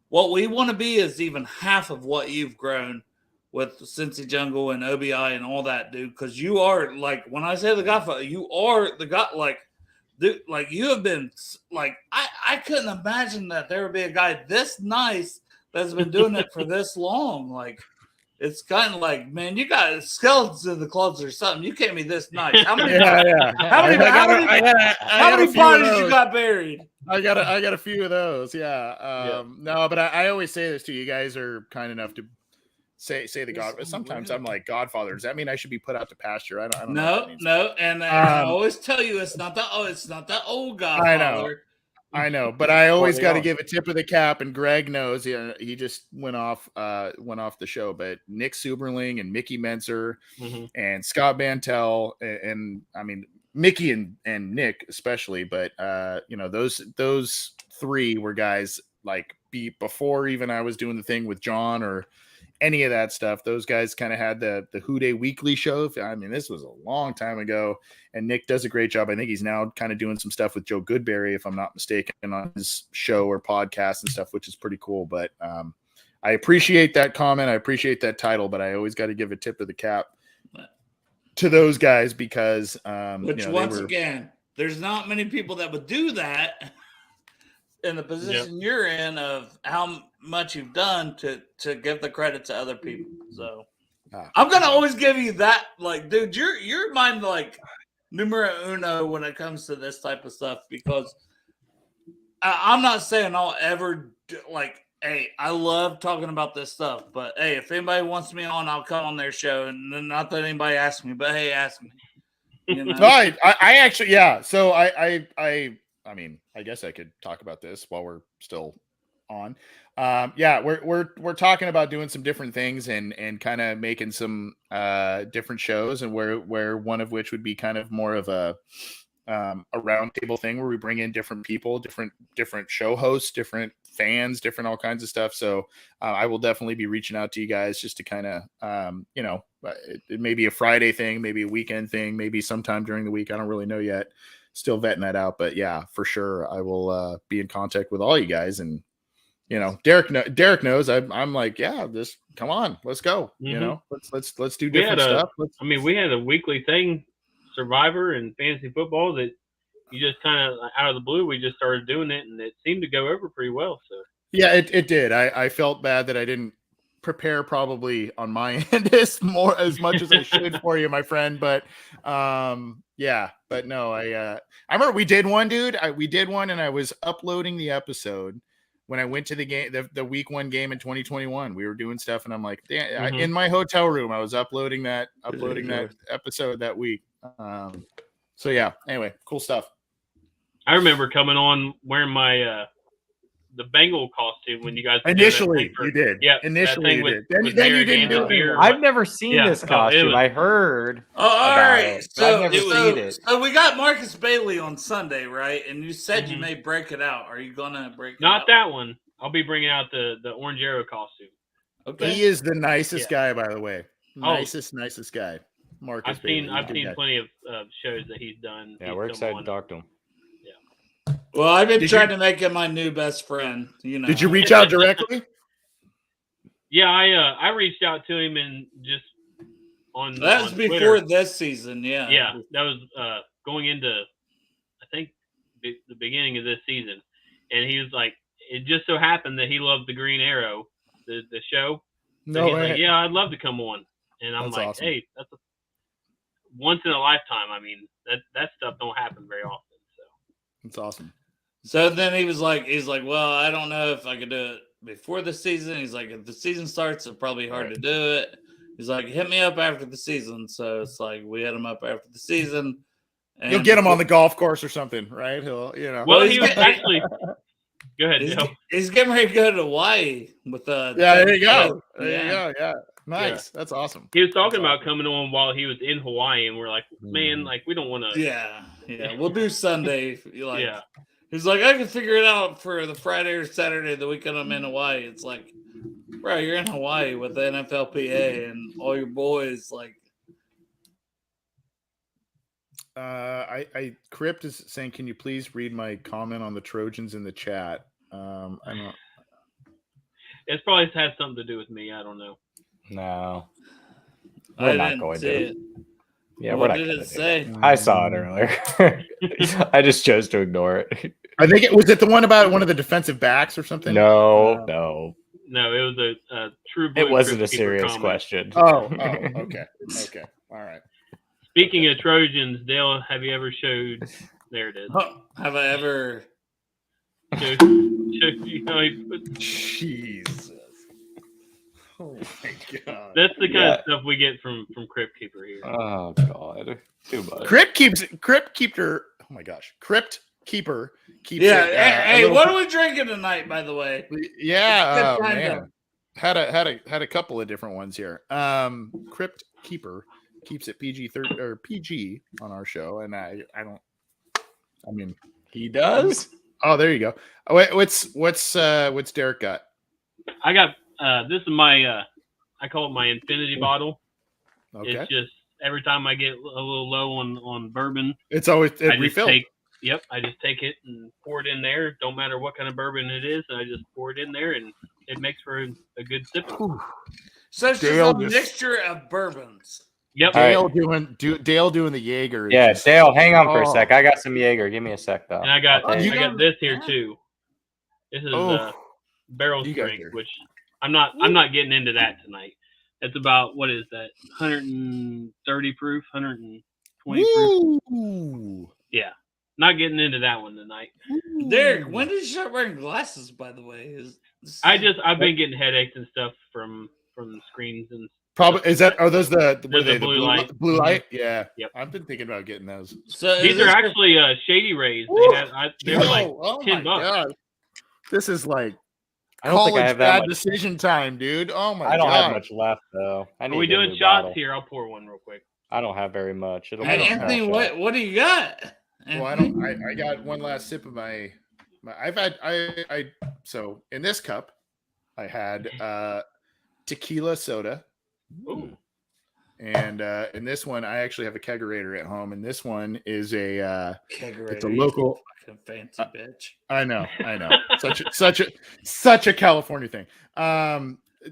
what we want to be is even half of what you've grown with Cincy Jungle and OBI and all that, dude. Because you are like, when I say the Godfather, you are the God. Like, dude, like you have been like, I couldn't imagine that there would be a guy this nice that's been doing it for this long. Like, it's kind of like, man, you got skeletons in the closet or something. You can't be this nice. How many? Yeah. How many? How many bodies you got buried? I got a few of those. Yeah. No, but I always say this to you. You guys are kind enough to say the God. Sometimes I'm like, Godfather. Does that mean I should be put out to pasture? I don't know. what that means. No, and I always tell you it's not that old Godfather. I know, but I always Well, got to yeah. give a tip of the cap, and Greg knows. He just went off the show, but Nick Suberling and Mickey Menzer Mhm. and Scott Bantel and I mean Mickey and Nick especially, but those three were guys like before even I was doing the thing with John or any of that stuff. Those guys kind of had the Houday Weekly show. I mean, this was a long time ago, and Nick does a great job. I think he's now kind of doing some stuff with Joe Goodberry, if I'm not mistaken, on his show or podcast and stuff, which is pretty cool. But I appreciate that comment. I appreciate that title, but I always got to give a tip of the cap to those guys because, which again, there's not many people that would do that in the position you're in of how much you've done to give the credit to other people. So I'm gonna always give you that. Like, dude, you're mine like numero uno when it comes to this type of stuff because I'm not saying I'll ever like. Hey, I love talking about this stuff, but hey, if anybody wants me on, I'll come on their show. And not that anybody asks me, but hey, ask me. You know? No, I actually, yeah. So I mean, I guess I could talk about this while we're still on. Yeah, we're talking about doing some different things and kind of making some different shows, and where one of which would be kind of more of a roundtable thing where we bring in different people, different show hosts, different fans, different all kinds of stuff. So I will definitely be reaching out to you guys just to kind of, it may be a Friday thing, maybe a weekend thing, maybe sometime during the week. I don't really know yet. Still vetting that out, but yeah, for sure. I will be in contact with all you guys. And, Derek knows I'm like, yeah, just come on, let's go. Mm-hmm. Let's do different stuff. We had a weekly thing, Survivor and fantasy football, that you just kind of out of the blue, we just started doing it, and it seemed to go over pretty well. So yeah, it did. I felt bad that I didn't prepare probably on my end as much as I should for you, my friend. But yeah, but no, I remember we did one, dude. We did one, and I was uploading the episode when I went to the game, the week 1 game in 2021. We were doing stuff, and I'm like, damn, in my hotel room, I was uploading that episode that week. So yeah, anyway, cool stuff. I remember coming on wearing my the Bengal costume when you guys initially you did. Yeah, initially you did. Then you didn't do it. I've never seen this costume. I heard. Oh, all right. It, so I've never seen it. So we got Marcus Bailey on Sunday, right? And you said you may break it out. Are you gonna break it out? Not that one. I'll be bringing out the Orange Arrow costume. Okay. He is the nicest guy, by the way. Nicest guy. Marcus I've seen plenty of shows that he's done. Yeah, we're excited to talk to him. Yeah. Well, I've been trying to make him my new best friend. Did you reach out directly? Yeah, I reached out to him and just on. That was before Twitter. This season. Yeah. Yeah, that was going into, I think, the beginning of this season, and he was like, it just so happened that he loved the Green Arrow, the show. So he's like, yeah, I'd love to come on, and I'm like, awesome. Hey, that's once in a lifetime. I mean, that stuff don't happen very often. So it's awesome. So then he's like, well, I don't know if I could do it before the season. He's like, if the season starts, it's probably hard to do it. He's like, hit me up after the season. So it's like we hit him up after the season. And you'll get him on the golf course or something, right? Well, he was actually. Go ahead. He's getting ready to go to Hawaii with yeah, there you go. There you go. Yeah. Nice. Yeah. That's awesome. He was talking about coming on while he was in Hawaii, and we're like, man, like we don't want to. Yeah. We'll do Sunday. Yeah. He's like, I can figure it out for the Friday or Saturday, the weekend I'm in Hawaii. It's like, bro, you're in Hawaii with the NFLPA and all your boys. Like, Crypt is saying, can you please read my comment on the Trojans in the chat? I don't. It probably has something to do with me. I don't know. No, we're not going to. It. Yeah, what we're not did going it to. say? I saw it earlier. I just chose to ignore it. I think it was the one about one of the defensive backs or something. No, it was a true. It wasn't a serious question. Oh, okay, all right. Speaking of Trojans, Dale, have you ever showed? There it is. Have I ever? Jesus. Oh my God. That's the kind of stuff we get from Crypt Keeper here. Oh God. Too much. Crypt Keeper. Oh my gosh. Crypt Keeper keeps it. Hey, what are we drinking tonight, by the way? Yeah. Oh, man. Had a couple of different ones here. Crypt Keeper keeps it PG on our show, and I mean he does. Oh, there you go. Oh, wait, what's Derek got? I got this is my I call it my infinity bottle. Okay. It's just every time I get a little low on bourbon, it's always refilled. I just take it and pour it in there. Don't matter what kind of bourbon it is, I just pour it in there and it makes for a good sip. So it's just Dale a just- mixture of bourbons. Yep. All Dale doing the Jaeger. is Yeah, just- Dale, hang on for a Oh. sec. I got some Jaeger. Give me a sec, though. And I got Okay. this here too. This is Oh. barrel You guys strength, are- which I'm not getting into that tonight. It's about, what is that? 130 proof, 120 proof. Woo! Yeah. Not getting into that one tonight. Derek, when did you start wearing glasses, by the way? I've been getting headaches and stuff from the screens and Probably are those the They're the blue light. Blue light? Yeah. Yep. I've been thinking about getting those. So these are actually Shady Rays. They were like oh $10. my god. This is like I don't think I college have that bad much. decision time, dude. Oh my god. I don't have much left, though. I Are need we to get a doing new shots bottle. here? I'll pour one real quick. I don't have very much. It'll Hey, be a Anthony, small shot. what do you got? Well, I don't. I got one last sip of my. I've had. So in this cup, I had tequila soda, Ooh. and in this one, I actually have a kegerator at home, and this one is a. Kegerator, It's a you local. fucking fancy bitch. I know. Such a California thing.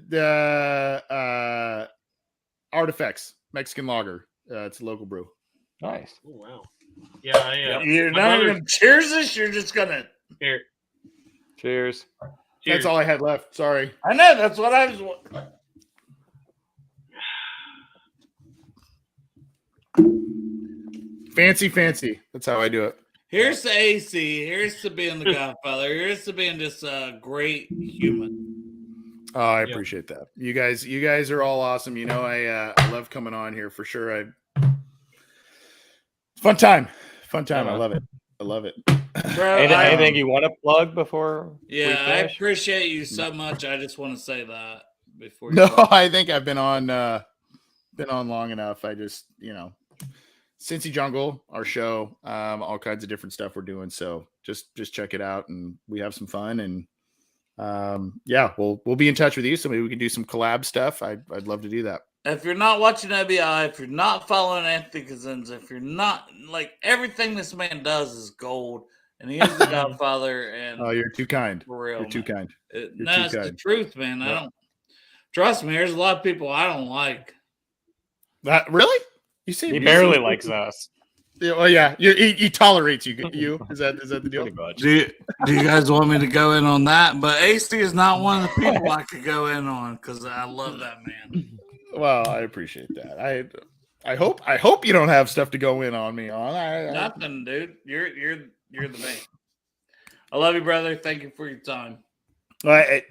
The Artifacts Mexican lager. It's a local brew. Nice. Oh, wow. Yeah, You're my not brother- going to cheers this? You're just going to. Here. Cheers. Cheers. That's all I had left. Sorry. I know. That's what I was. Fancy. That's how I do it. Here's to AC. Here's to being the Godfather. Here's to being just a great human. Oh, I Yep. appreciate that. You guys are all awesome. You know, I love coming on here for sure. Fun time. I love it. Bro, Anything you want to plug before? we Yeah, I finish? appreciate you so much. I just want to say that before. You No, go. I think I've been on long enough. I just, Cincy Jungle, our show, all kinds of different stuff we're doing. So just check it out, and we have some fun. And yeah, we'll be in touch with you. So maybe we can do some collab stuff. I'd love to do that. If you're not watching OBI, if you're not following Anthony Cosenza, if you're not everything this man does is gold, and he is the Godfather. And Oh, you're too kind. for real, You're too man. kind. No, too it's the kind. truth, man. I Yeah. don't trust me. There's a lot of people I don't like. That really? You see, He barely likes us. Oh yeah, he tolerates you. You is that the deal? Pretty much. Do you guys want me to go in on that? But AC is not one of the people I could go in on because I love that man. Well, I appreciate that. I hope you don't have stuff to go in on me on. Nothing, dude. You're the man. I love you, brother. Thank you for your time. All right.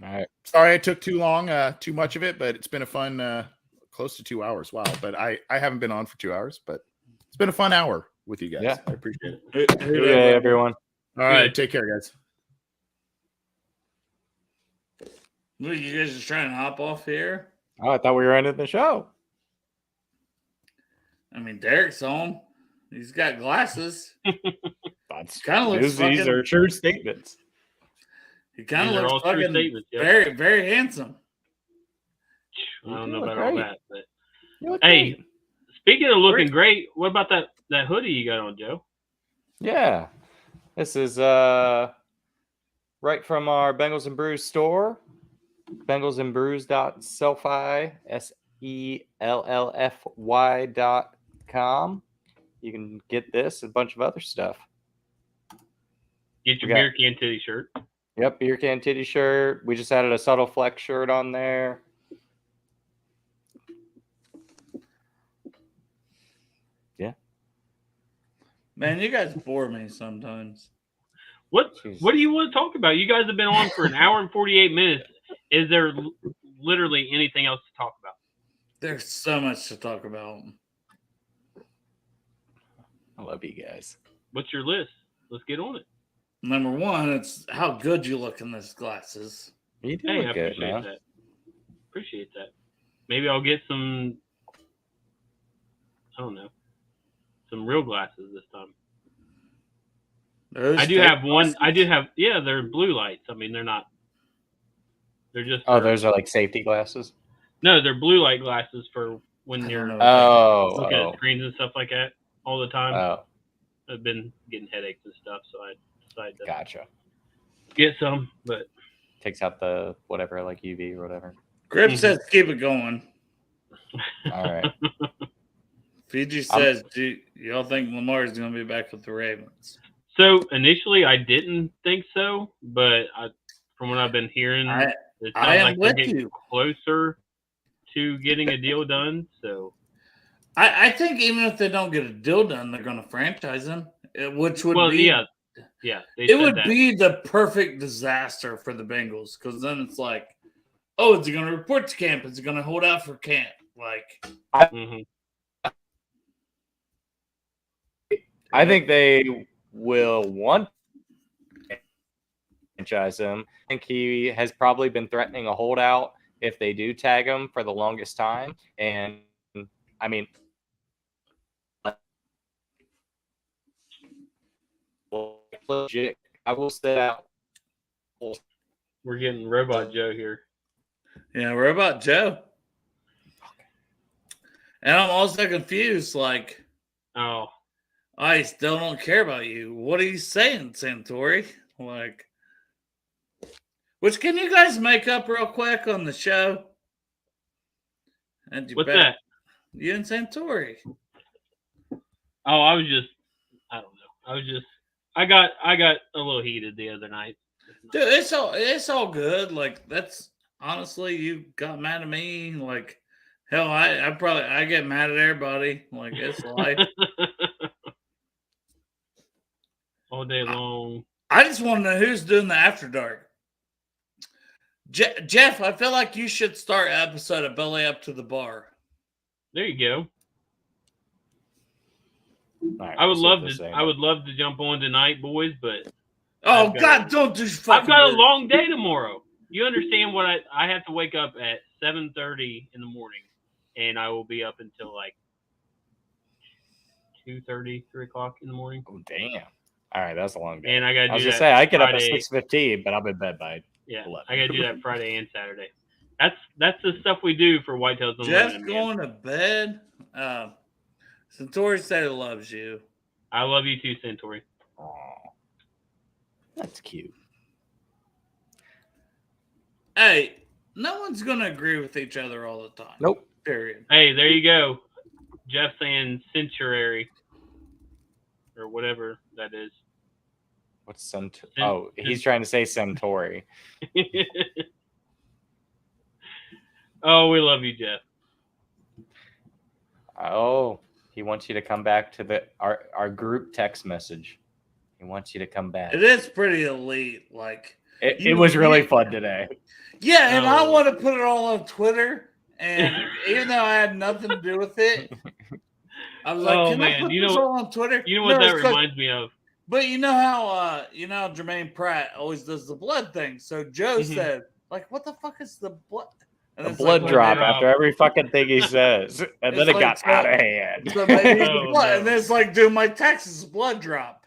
Sorry I took too long, too much of it, but it's been a fun, close to 2 hours. Wow. But I haven't been on for 2 hours, but it's been a fun hour with you guys. Yeah. I appreciate it. Hey, everyone. All right. Take care, guys. What, you guys just trying to hop off here? Oh, I thought we were ending the show. I mean, Derek's home. He's got glasses. That's Kind of looks these fucking. are true statements. He kind These of are looks all true fucking statements, yeah. very, very handsome. I don't know You look about all great. that, but You look hey, great. speaking of looking great, what about that hoodie you got on, Joe? Yeah. This is right from our Bengals and Brews store. BengalsandBrews.selfy, SELLFY.com. You can get this and a bunch of other stuff. Get your We got- beer can titty shirt. Yep, beer can titty shirt. We just added a subtle flex shirt on there. Man, you guys bore me sometimes. What Jeez. do you want to talk about? You guys have been on for an hour and 48 minutes. Is there literally anything else to talk about? There's so much to talk about. I love you guys. What's your list? Let's get on it. Number one, it's how good you look in those glasses. You do Hey, I look good, appreciate man. that. Appreciate that. Maybe I'll get some, I don't know, some real glasses this time. Those I do fake have one. glasses? I do have, yeah, they're blue lights. I mean, they're not, they're just, Oh, for- those are like safety glasses. no, they're blue light glasses for when I you're don't know. looking Oh, at screens and stuff like that all the time. oh, I've been getting headaches and stuff, so I decided to gotcha. get some, but takes out the whatever, like UV or whatever. Grip says keep it going. All right. Fiji says, do y'all think Lamar's going to be back with the Ravens? So initially, I didn't think so, but from what I've been hearing, it sounds like they're getting closer to getting a deal done. So I think even if they don't get a deal done, they're going to franchise him, which would be it would be the perfect disaster for the Bengals, because then it's like, oh, is he going to report to camp? Is he going to hold out for camp? Like, I think they will want to franchise him. I think he has probably been threatening a holdout if they do tag him for the longest time. And I mean, legit, I will sit out. We're getting Robot Joe here. Yeah, Robot Joe. And I'm also confused, like, I still don't care about you. What are you saying, Santori? Like, which can you guys make up real quick on the show? And What's that? You and Santori. Oh, I don't know. I got a little heated the other night. Dude, it's all good. Like, that's honestly, you got mad at me. Like, hell, I get mad at everybody. Like, it's life. All day long. I just want to know who's doing the After Dark. Jeff, I feel like you should start an episode of Belly Up to the Bar. There you go. Right, I would love to jump on tonight, boys, but don't do fucking. I've got a long day tomorrow. You understand what I have to wake up at 7:30 in the morning, and I will be up until like 2:30, 3 o'clock in the morning. Oh damn! All right, that's a long day. And I got to do that. I was gonna say I get up at Friday. 6:15, but I'm in bed by 11. I got to do that Friday and Saturday. That's the stuff we do for Whitetails Unlimited. Jeff's going to bed. Santori said he loves you. I love you too, Santori. Oh, that's cute. Hey, no one's going to agree with each other all the time. Nope. Period. Hey, there you go. Jeff saying century or whatever that is. What's Centauri? Oh, he's trying to say Centauri. Oh, we love you, Jeff. Oh, he wants you to come back to our group text message. He wants you to come back. It is pretty elite. Like, it was really fun today. Yeah, and I want to put it all on Twitter. And even though I had nothing to do with it, I was like, "Can I put this all on Twitter?" You know what that reminds me of? But you know how Jermaine Pratt always does the blood thing. So Joe said, "Like, what the fuck is the blood?" And the blood drop after every fucking thing he says, and then it got out of hand. So maybe and then it's like, dude, my Texas blood drop.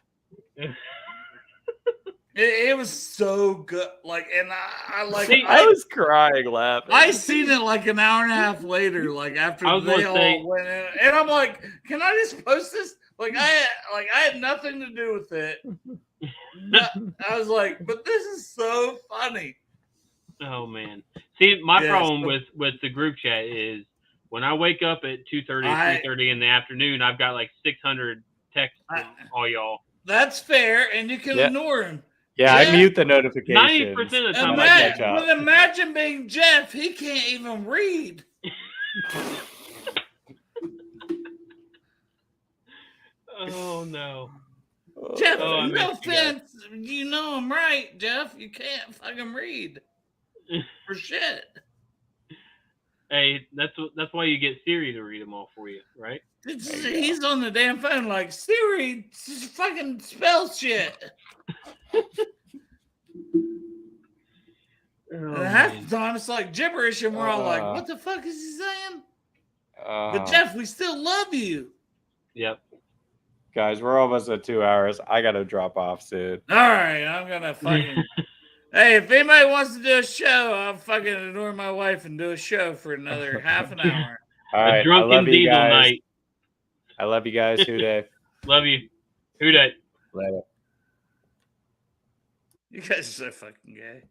It was so good. Like, and I was crying laughing. I seen it like an hour and a half later, like after they all went in, and I'm like, can I just post this? Like I had nothing to do with it. I was like, but this is so funny. Oh man. See, my problem with the group chat is when I wake up at 2:30, 3:30 in the afternoon, I've got like 600 texts from all y'all. That's fair, and you can ignore them. Yeah, I mute the notifications. 90% of the time, imagine being Jeff. He can't even read. Oh no, Jeff! No offense, you know I'm right, Jeff. You can't fucking read for shit. Hey, that's why you get Siri to read them all for you, right? He's on the damn phone like, Siri just fucking spells shit. And half the time it's like gibberish, and we're all like, what the fuck is he saying? But Jeff, we still love you. Yep. Guys, we're almost at 2 hours. I gotta drop off soon. All right, I'm gonna fucking. Hey, if anybody wants to do a show, I'll fucking ignore my wife and do a show for another half an hour. All right, drunken diesel night. I love you guys. Who day? Love you. Who day? Later. You guys are so fucking gay.